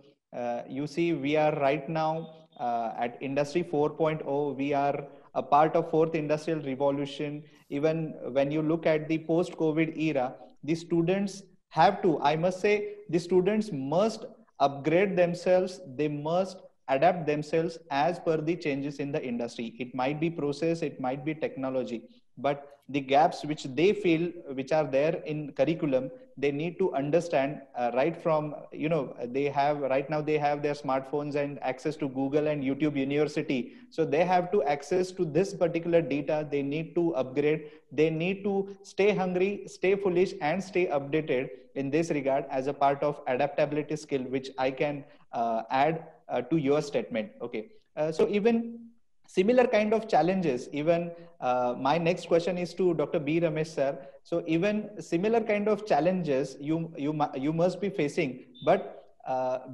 you see we are right now at Industry 4.0, we are a part of fourth industrial revolution. Even when you look at the post-COVID era, the students have to, I must say, the students must upgrade themselves, they must adapt themselves as per the changes in the industry. It might be process, it might be technology, but the gaps which they feel which are there in curriculum, they need to understand right from, they have right now, they have their smartphones and access to Google and YouTube University. So they have to access to this particular data. They need to upgrade. They need to stay hungry, stay foolish, and stay updated in this regard as a part of adaptability skill, which I can add to your statement. Okay. So even similar kind of challenges, even my next question is to Dr. B. Ramesh sir. So even similar kind of challenges you must be facing, but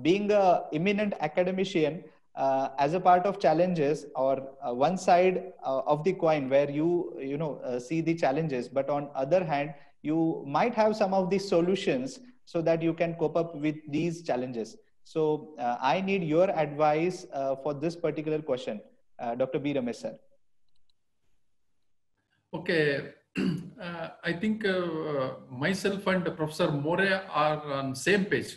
being a eminent academician, as a part of challenges, or one side of the coin where you see the challenges, but on other hand you might have some of the solutions so that you can cope up with these challenges. So I need your advice for this particular question. Dr. B. Ramesh sir. Okay, I think myself and Professor More are on same page.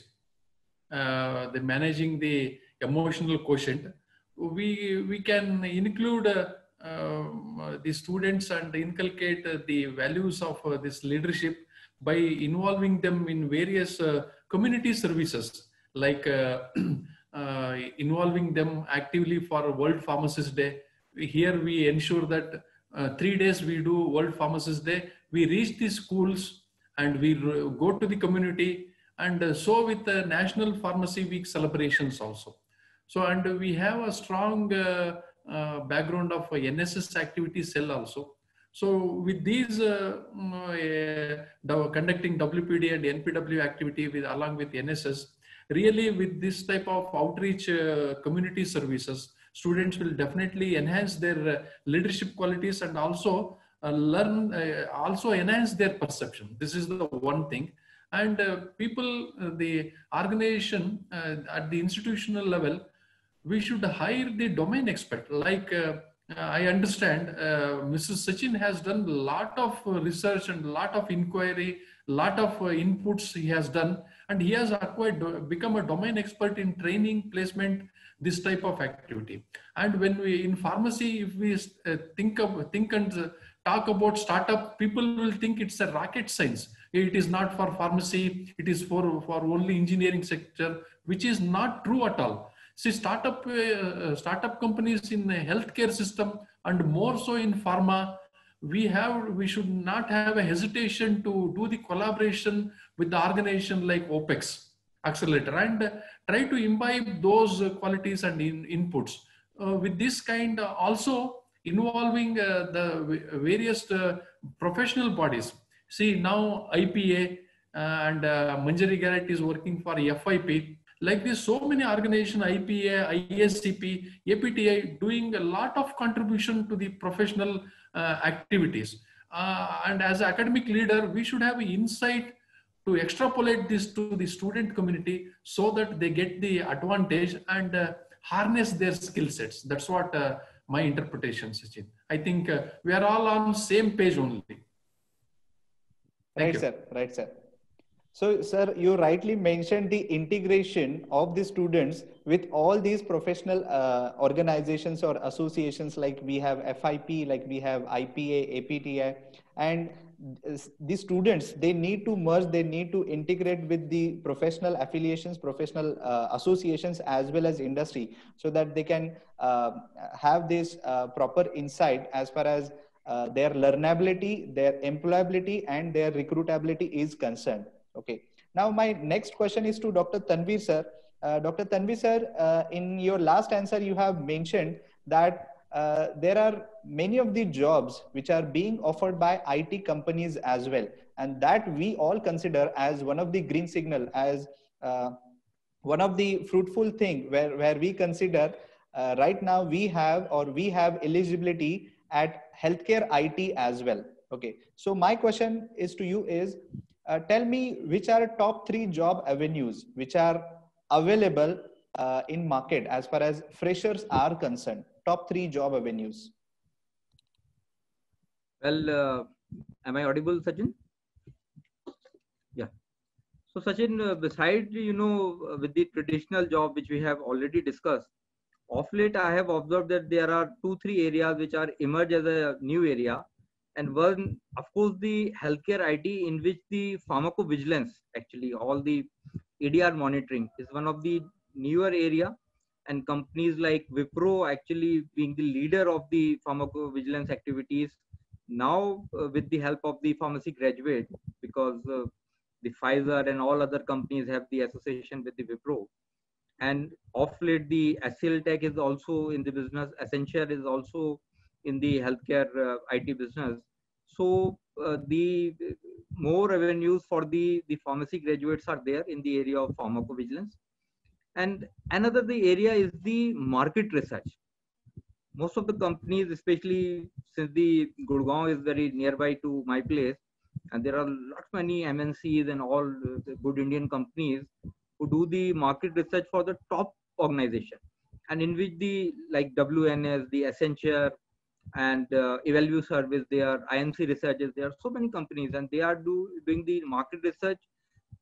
The managing the emotional quotient, we can include the students and inculcate the values of this leadership by involving them in various community services, like involving them actively for World Pharmacist Day. Here we ensure that 3 days we do World Pharmacist Day. We reach the schools and we go to the community, and so with the National Pharmacy Week celebrations also. So, and we have a strong background of NSS activity cell also. So with these conducting WPD and NPW activity along with NSS, really with this type of outreach community services, students will definitely enhance their leadership qualities and also also enhance their perception. This is the one thing. And the organization at the institutional level, we should hire the domain expert. Like I understand Mrs. Sachin has done a lot of research and a lot of inquiry, lot of inputs he has done, and he has become a domain expert in training, placement, this type of activity. And when we in pharmacy, if we think and talk about startup, people will think it's a rocket science. It is not for pharmacy, it is for only engineering sector, which is not true at all. See, startup companies in the healthcare system and more so in pharma, we should not have a hesitation to do the collaboration with the organization like OPEX Accelerator and try to imbibe those qualities and inputs. With this kind also involving the various professional bodies. See, now IPA and Manjari Garrett is working for FIP. Like this, so many organizations, IPA, ISCP, APTI, doing a lot of contribution to the professional activities. And as an academic leader, we should have insight to extrapolate this to the student community so that they get the advantage and harness their skill sets. That's what my interpretation, Sachin. I think we are all on same page only. Right, sir. Right, sir. So, sir, you rightly mentioned the integration of the students with all these professional organizations or associations, like we have FIP, like we have IPA, APTI, and the students, they need to merge, they need to integrate with the professional affiliations, professional associations, as well as industry, so that they can have this proper insight as far as their learnability, their employability, and their recruitability is concerned. Okay. Now, my next question is to Dr. Tanvir, sir. Dr. Tanvir, sir, in your last answer, you have mentioned that there are many of the jobs which are being offered by IT companies as well, and that we all consider as one of the green signal, as one of the fruitful thing where we consider right now we have eligibility at healthcare IT as well. Okay. So my question is to you is, tell me which are top 3 job avenues which are available in market as far as freshers are concerned. Top 3 job avenues. Well, am I audible, Sachin? Yeah. So Sachin, besides, with the traditional job which we have already discussed, of late I have observed that there are 2-3 areas which are emerged as a new area. And one, of course, the healthcare IT, in which the pharmacovigilance, actually all the ADR monitoring is one of the newer area, and companies like Wipro actually being the leader of the pharmacovigilance activities now, with the help of the pharmacy graduate, because the Pfizer and all other companies have the association with the Wipro. And of late, the HCL Tech is also in the business. Accenture is also in the healthcare IT business. So the more avenues for the pharmacy graduates are there in the area of pharmacovigilance. And another the area is the market research. Most of the companies, especially since the Gurgaon is very nearby to my place, and there are lots many MNCs and all the good Indian companies who do the market research for the top organization, and in which the like WNS, the Accenture, and Evalue Service, there, IMC Research is there. So many companies, and they are doing the market research,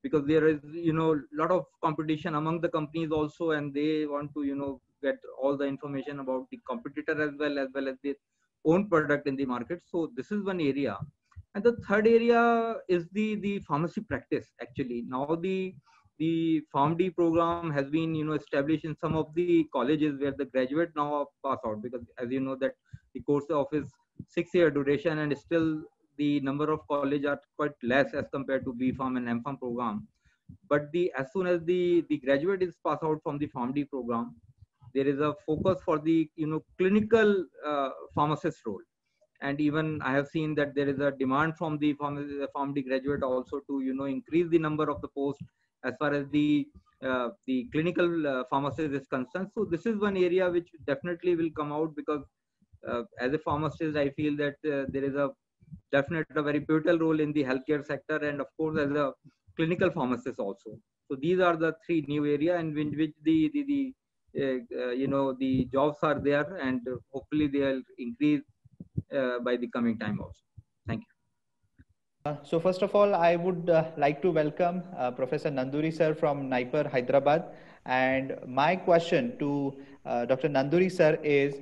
because there is lot of competition among the companies also, and they want to get all the information about the competitor as well as their own product in the market. So this is one area. And the third area is the pharmacy practice. Actually, now the PharmD program has been established in some of the colleges where the graduate now pass out, because as you know that the course of is 6-year duration, and still the number of college are quite less as compared to B.Pharm and M.Pharm program. But as soon as the graduate is passed out from the PharmD program, there is a focus for the clinical pharmacist role. And even I have seen that there is a demand from the PharmD graduate also to increase the number of the posts as far as the the clinical pharmacist is concerned. So this is one area which definitely will come out, because as a pharmacist, I feel that there is a very pivotal role in the healthcare sector, and of course as a clinical pharmacist also. So these are the three new area, and in which the jobs are there, and hopefully they will increase by the coming time also. Thank you. So first of all, I would like to welcome Professor Nanduri sir from NIPER, Hyderabad. And my question to Dr. Nanduri sir is,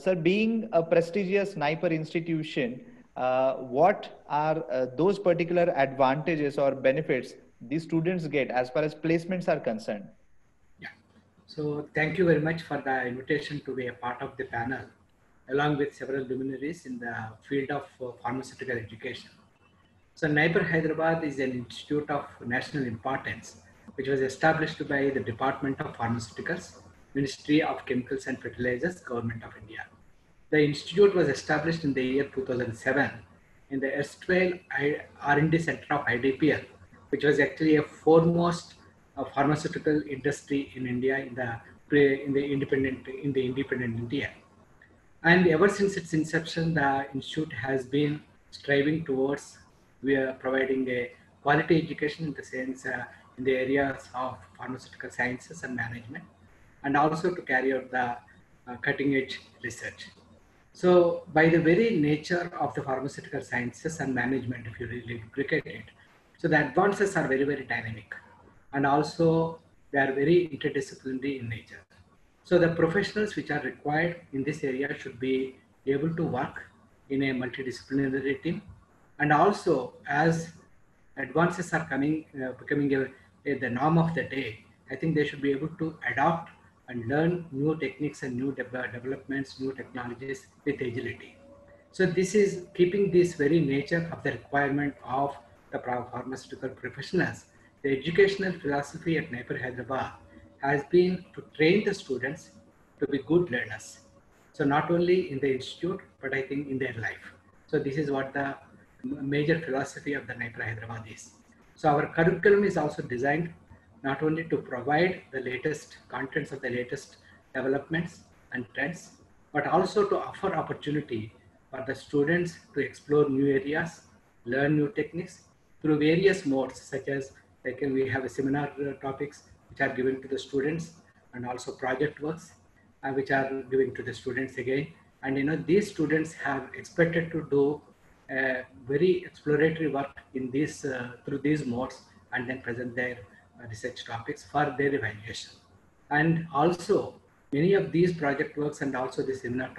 sir, being a prestigious NIPER institution, what are those particular advantages or benefits the students get as far as placements are concerned? Yeah. So thank you very much for the invitation to be a part of the panel, along with several luminaries in the field of pharmaceutical education. So NIPER Hyderabad is an institute of national importance, which was established by the Department of Pharmaceuticals, Ministry of Chemicals and Fertilizers, Government of India. The institute was established in the year 2007 in the erstwhile R&D Center of IDPL, which was actually a foremost pharmaceutical industry in India in the independent India. And ever since its inception, the institute has been striving towards providing a quality education in the sense in the areas of pharmaceutical sciences and management, and also to carry out the cutting edge research. So by the very nature of the pharmaceutical sciences and management, if you really look at it, so the advances are very, very dynamic, and also they are very interdisciplinary in nature. So the professionals which are required in this area should be able to work in a multidisciplinary team, and also as advances are becoming the norm of the day, I think they should be able to adopt and learn new techniques and new developments, new technologies with agility. So this is keeping this very nature of the requirement of the pharmaceutical professionals. The educational philosophy at NIPER Hyderabad has been to train the students to be good learners. So not only in the institute, but I think in their life. So this is what the major philosophy of the NIPER Hyderabad is. So our curriculum is also designed not only to provide the latest contents of the latest developments and trends, but also to offer opportunity for the students to explore new areas, learn new techniques through various modes, such as we have a seminar topics which are given to the students, and also project works which are given to the students again. And these students have expected to do very exploratory work in this through these modes, and then present their research topics for their evaluation. And also many of these project works and also the seminar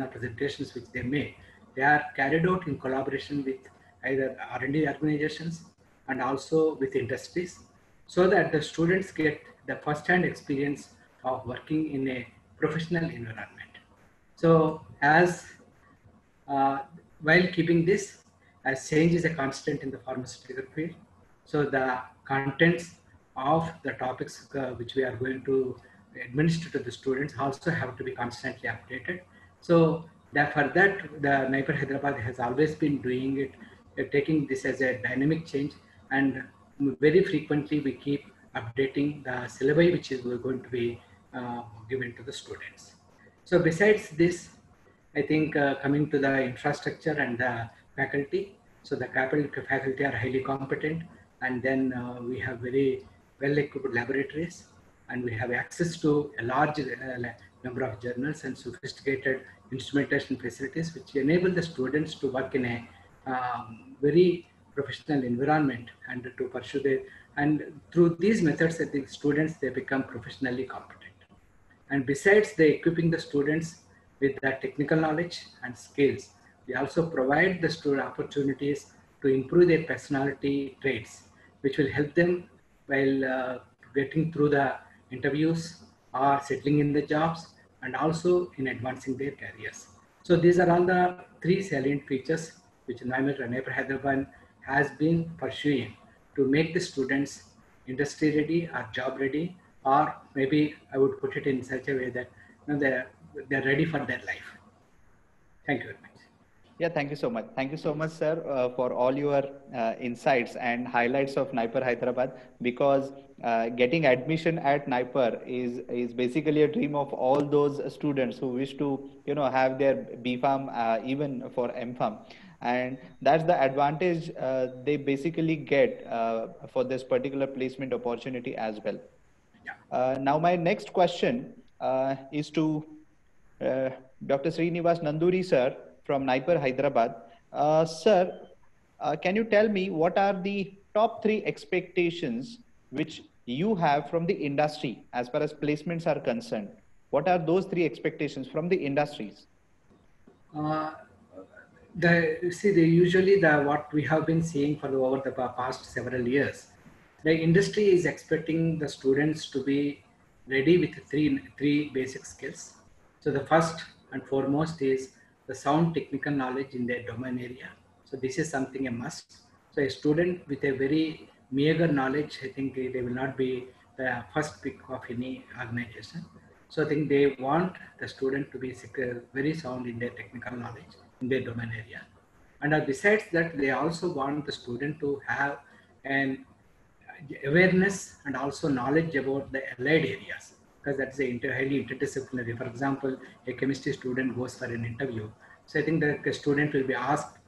presentations which they make, they are carried out in collaboration with either R&D organizations and also with industries, so that the students get the first-hand experience of working in a professional environment. So as while keeping this, as change is a constant in the pharmaceutical field, so the contents of the topics which we are going to administer to the students also have to be constantly updated. So for that, the NIPER Hyderabad has always been doing it, taking this as a dynamic change, and very frequently we keep updating the syllabi which is going to be given to the students. So besides this, I think coming to the infrastructure and the faculty, so the faculty are highly competent, and then we have very well-equipped laboratories, and we have access to a large number of journals and sophisticated instrumentation facilities, which enable the students to work in a very professional environment and to pursue their, and through these methods, I think students, they become professionally competent. And besides the equipping the students with the technical knowledge and skills, we also provide the student opportunities to improve their personality traits, which will help them while getting through the interviews or settling in the jobs, and also in advancing their careers. So these are all the three salient features which NIPER Hyderabad has been pursuing to make the students industry ready or job ready, or maybe I would put it in such a way that they're ready for their life. Thank you very much. Yeah, thank you so much. Thank you so much, sir, for all your insights and highlights of NIPER Hyderabad. Because getting admission at NIPER is basically a dream of all those students who wish to, have their BPharm, even for MPharm. And that's the advantage they basically get for this particular placement opportunity as well. Now, my next question is to uh, Dr. Srinivas Nanduri, sir, from NIPER Hyderabad. Sir, can you tell me what are the top 3 expectations which you have from the industry as far as placements are concerned? What are those 3 expectations from the industries? Usually what we have been seeing for over the past several years, the industry is expecting the students to be ready with three basic skills. So the first and foremost is the sound technical knowledge in their domain area. So this is something a must. So a student with a very meager knowledge, I think they will not be the first pick of any organization. So I think they want the student to be very sound in their technical knowledge in their domain area. And besides that, they also want the student to have an awareness and also knowledge about the allied areas, because that's a highly interdisciplinary. For example, a chemistry student goes for an interview. So I think that the student will be asked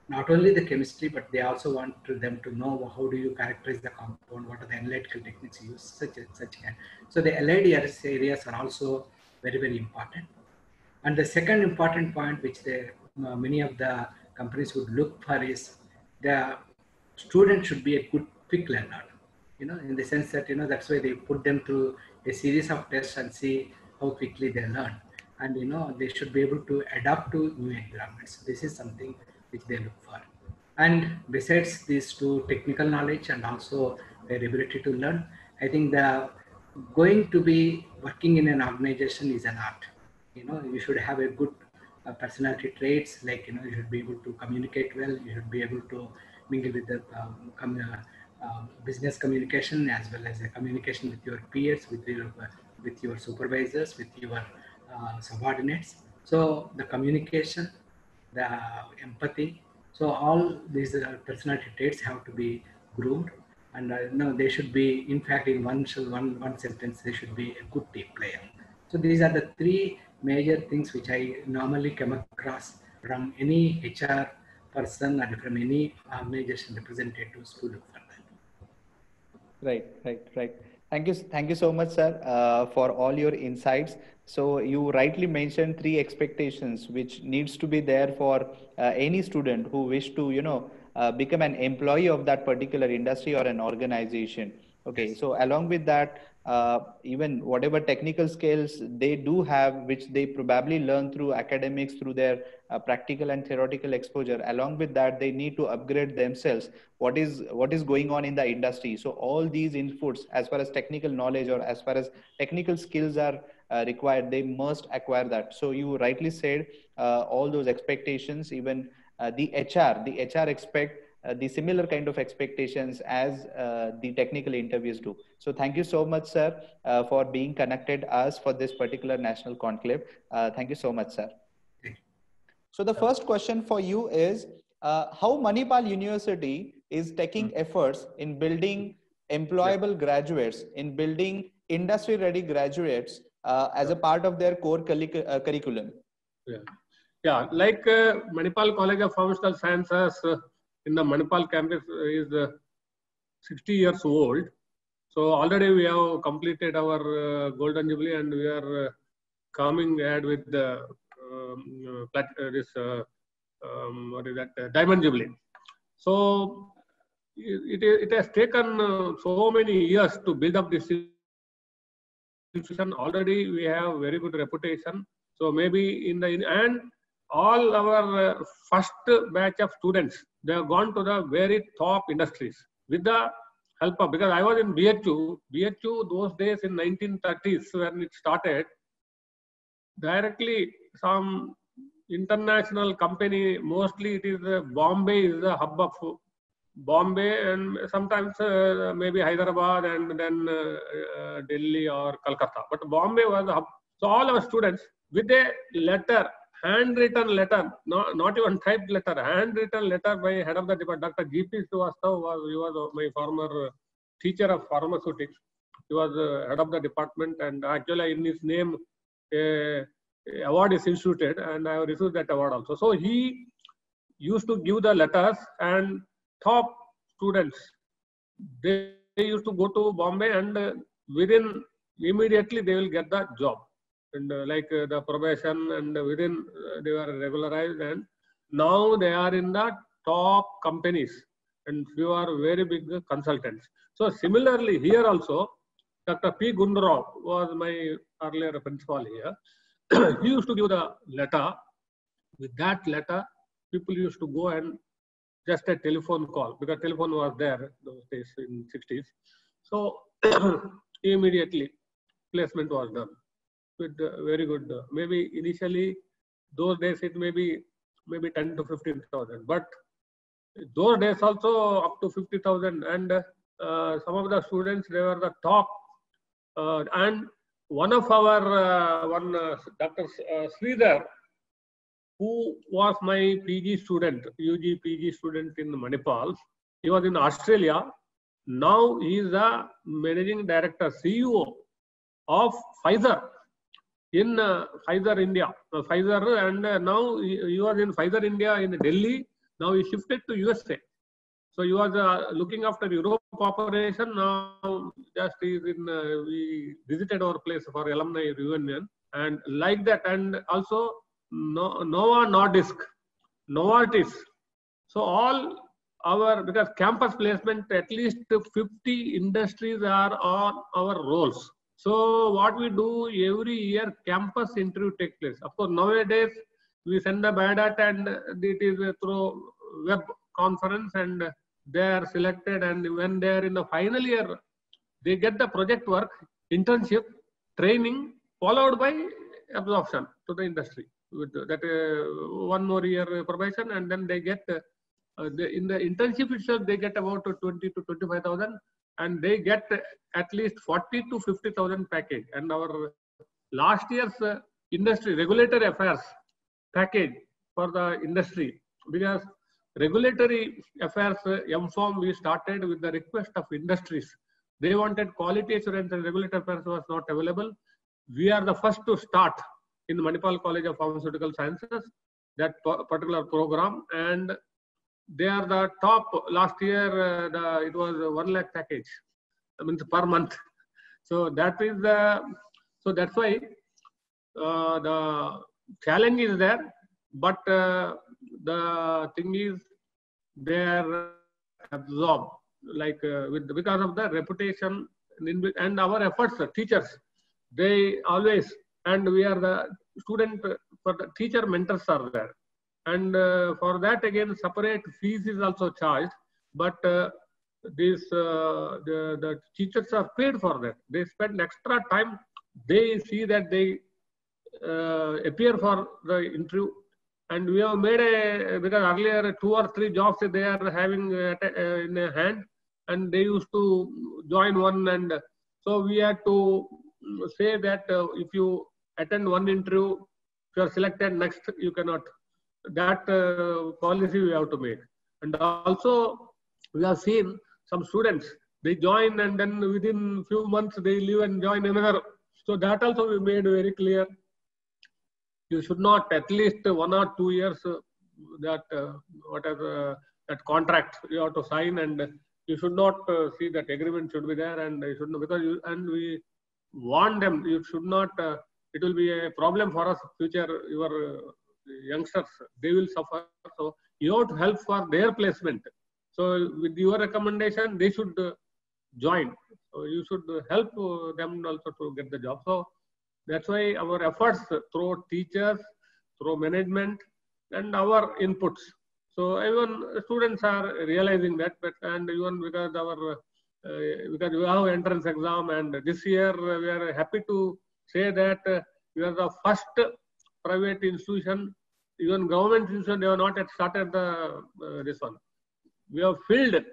not only the chemistry, but they also want them to know how do you characterize the compound, what are the analytical techniques used, such kind. So the allied areas are also very, very important. And the second important point which many of the companies would look for is the student should be a good quick learner, in the sense that, that's why they put them through a series of tests and see how quickly they learn. And, they should be able to adapt to new environments. This is something which they look for. And besides these two, technical knowledge and also their ability to learn, I think going to be working in an organization is an art. You should have a good personality traits, like, you should be able to communicate well, you should be able to mingle with the business communication, as well as the communication with your peers, with your supervisors, with your subordinates. So the communication, the empathy, so all these personality traits have to be groomed. And they should be, in fact, in one sentence, they should be a good team player. So these are the 3 major things which I normally come across from any HR person or from any organization representatives to look for that. Right. Thank you so much, sir, for all your insights. So you rightly mentioned 3 expectations which needs to be there for any student who wish to, become an employee of that particular industry or an organization. Okay, yes. So along with that, even whatever technical skills they do have, which they probably learn through academics, through their practical and theoretical exposure, along with that, they need to upgrade themselves. What is going on in the industry? So all these inputs, as far as technical knowledge or as far as technical skills are required, they must acquire that. So you rightly said all those expectations, even the HR expect the similar kind of expectations as the technical interviews do. So thank you so much, sir, for being connected us for this particular national conclave. Thank you so much, sir. So the first question for you is, how Manipal University is taking efforts in building employable graduates, in building industry-ready graduates as a part of their core curriculum? Yeah, like Manipal College of Pharmaceutical Sciences in the Manipal campus is 60 years old. So already we have completed our Golden Jubilee, and we are coming ahead with the Diamond Jubilee. So it has taken so many years to build up this institution. Already we have very good reputation. So maybe in the end, all our first batch of students, they have gone to the very top industries with the help of, because I was in BHU those days in 1930s when it started, directly some international company, mostly it is Bombay is the hub of Bombay, and sometimes maybe Hyderabad, and then Delhi or Calcutta. But Bombay was the hub. So all our students with a letter handwritten letter, not even typed letter, handwritten letter by head of the department, Dr. G.P. Srivastava was my former teacher of pharmaceutics. He was head of the department, and actually in his name, award is instituted, and I have received that award also. So he used to give the letters, and top students, they used to go to Bombay, and within immediately they will get the job, and like the probation, and within they were regularized, and now they are in the top companies, and few are very big consultants. So similarly here also, Dr. P. Gundarao was my earlier principal here. He used to give the letter. With that letter, people used to go and just a telephone call, because telephone was there those days in 60s. So immediately placement was done with very good. Maybe initially those days it may be 10 to 15,000, but those days also up to 50,000, and some of the students, they were the top. And one of our Dr. Sridhar, who was my PG student, UG PG student in Manipal. He was in Australia. Now he is the managing director, CEO of Pfizer in Pfizer India. Pfizer, and now he was in Pfizer India in Delhi. Now he shifted to USA. So he was looking after Europe operation. Now just he is in, we visited our place for alumni reunion, and like that, and also Nova Nordisk, Novartis. So all our, because campus placement, at least 50 industries are on our rolls. So what we do every year, campus interview takes place. Of course, nowadays we send the biodata, and it is through web conference, and they are selected, and when they are in the final year, they get the project work, internship, training, followed by absorption to the industry with that 1 more year probation, and then they get in the internship itself they get about 20 to 25,000, and they get at least 40 to 50,000 package. And our last year's industry regulatory affairs package for the industry, because regulatory affairs M-Form we started with the request of industries. They wanted quality assurance, and regulatory affairs was not available. We are the first to start in the Manipal College of Pharmaceutical Sciences, that particular program, and they are the top. Last year it was 1 lakh package, I mean per month. So that is the, so that's why the challenge is there, but the thing is they are absorbed, like because of the reputation and our efforts. Teachers, they always, and we are the student, for the teacher mentors are there, and for that again separate fees is also charged, but this the teachers are paid for that. They spend extra time, they see that they appear for the interview. And we have made a, because earlier 2 or 3 jobs they are having in a hand, and they used to join one, and so we had to say that if you attend one interview, if you are selected, next you cannot. That policy we have to make. And also we have seen some students, they join and then within few months they leave and join another. So that also we made very clear. You should not, at least 1 or 2 years that whatever that contract you have to sign, and you should not see that agreement should be there, and you should not, because you, and we warn them, you should not, it will be a problem for us future, your youngsters, they will suffer. So you have to help for their placement. So with your recommendation, they should join. So you should help them also to get the job. So that's why our efforts through teachers, through management, and our inputs. So even students are realizing that, but and even because our because we have entrance exam, and this year we are happy to say that we are the first private institution, even government institution, they have not yet started the this one. We have filled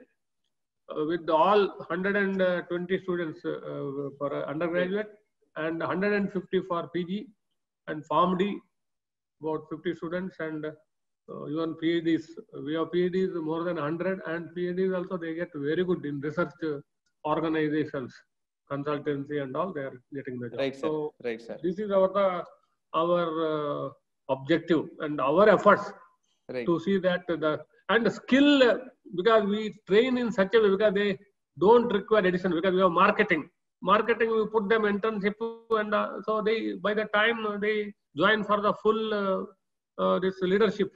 with all 120 students for undergraduate, and 150 for PG and Pharm D, about 50 students, and even PhDs. We have PhDs more than 100, and PhDs also they get very good in research organizations, consultancy and all. They are getting the job. Right, sir. So Right, sir. this is our objective and our efforts Right. to see that and skill, because we train in such a way, because they don't require addition, because we have marketing. Marketing, we put them internship, and so they, by the time they join for the full this leadership,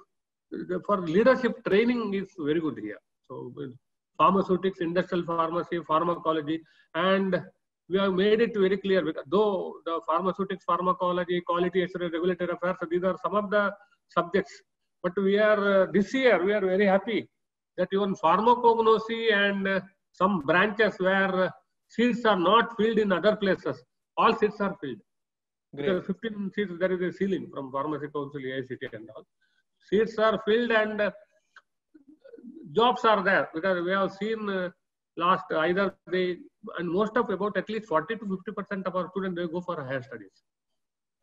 for leadership training is very good here. So pharmaceutics, industrial pharmacy, pharmacology, and we have made it very clear, because though the pharmaceutics, pharmacology, quality assurance, regulatory affairs, these are some of the subjects, but we are this year we are very happy that even pharmacognosy and some branches where seats are not filled in other places, all seats are filled. Great. Because 15 seats, there is a ceiling from Pharmacy Council, AICTE and all. Seats are filled and jobs are there, because we have seen last either they, and most of about at least 40 to 50% of our students, they go for higher studies.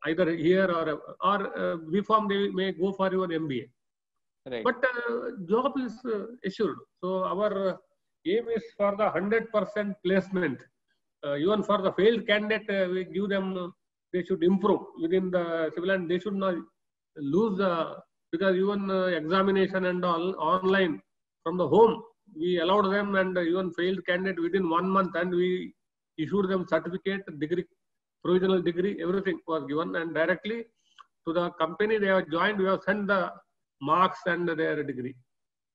Either here or B.Pharm, they may go for even MBA. Right. But job is assured. So our aim is for the 100% placement. Even for the failed candidate, we give them, they should improve within the civil, and they should not lose the, because even examination and all online from the home, we allowed them, and even failed candidate within 1 month, and we issued them certificate, degree, provisional degree, everything was given, and directly to the company they have joined, we have sent the marks and their degree,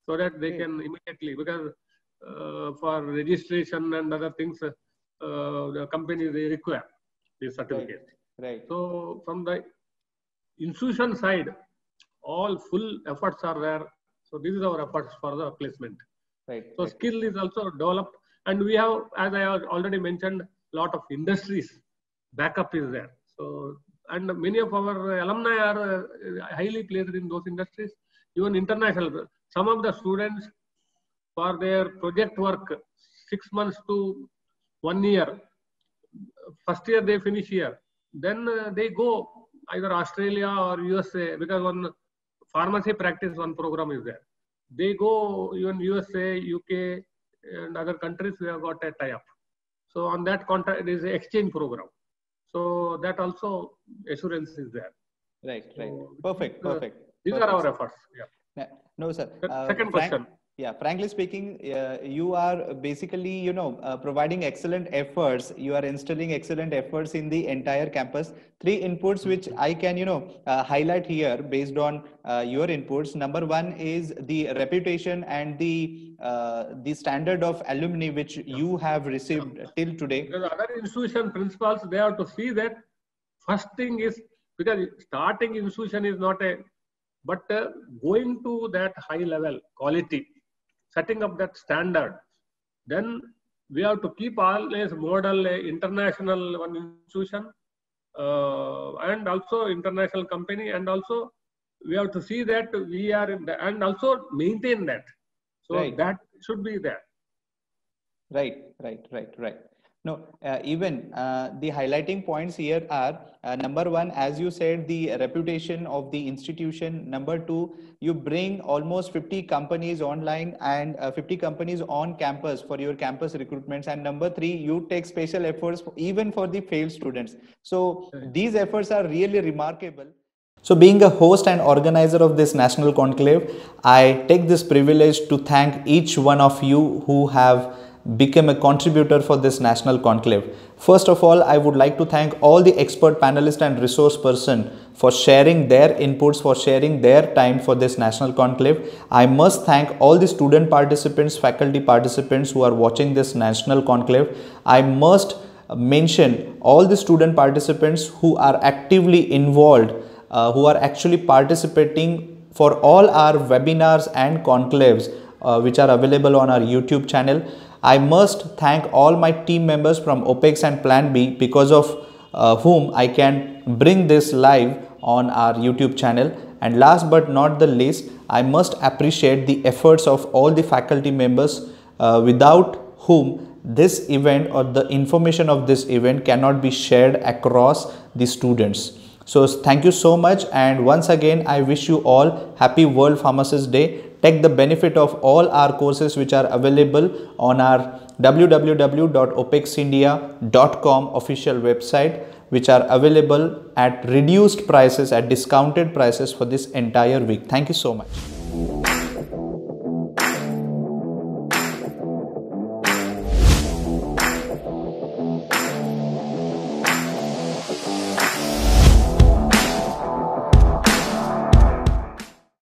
so that they can immediately, because for registration and other things, the company they require this certificate. Right. So from the institution side, all full efforts are there. So this is our efforts for the placement. Right. So Right. skill is also developed, and we have, as I already mentioned, lot of industries backup is there. So, and many of our alumni are highly placed in those industries, even international. Some of the students for their project work, 6 months to 1 year, first year they finish here, then they go either Australia or USA, because one pharmacy practice, one program is there. They go even USA, UK, and other countries, we have got a tie-up. So on that contract, it is an exchange program. So that also assurance is there. Right. Right. So, Perfect. Perfect. These Perfect. are our efforts. Yeah. No, sir. Second question. Yeah, frankly speaking, you are basically, providing excellent efforts. You are instilling excellent efforts in the entire campus. 3 inputs which I can, highlight here based on your inputs. Number 1 is the reputation and the standard of alumni which you have received till today. Because other institution principals, they have to see that first thing is, because starting institution is not a, but going to that high level quality, setting up that standard, then we have to keep always model international one institution and also international company, and also we have to see that we are in the, and also maintain that. So Right. that should be there. Right. No, even the highlighting points here are number 1, as you said, the reputation of the institution. Number 2, you bring almost 50 companies online and 50 companies on campus for your campus recruitments. And number 3, you take special efforts even for the failed students. So these efforts are really remarkable. So being a host and organizer of this national conclave, I take this privilege to thank each one of you who have become a contributor for this national conclave. First of all, I would like to thank all the expert panelists and resource person for sharing their inputs, for sharing their time for this national conclave. I must thank all the student participants, faculty participants who are watching this national conclave. I must mention all the student participants who are actively involved, who are actually participating for all our webinars and conclaves which are available on our YouTube channel. I must thank all my team members from OPEX and Plan B, because of whom I can bring this live on our YouTube channel. And last but not the least, I must appreciate the efforts of all the faculty members without whom this event or the information of this event cannot be shared across the students. So thank you so much, and once again I wish you all happy World Pharmacist Day. Take the benefit of all our courses which are available on our www.opexindia.com official website, which are available at reduced prices, at discounted prices for this entire week. Thank you so much.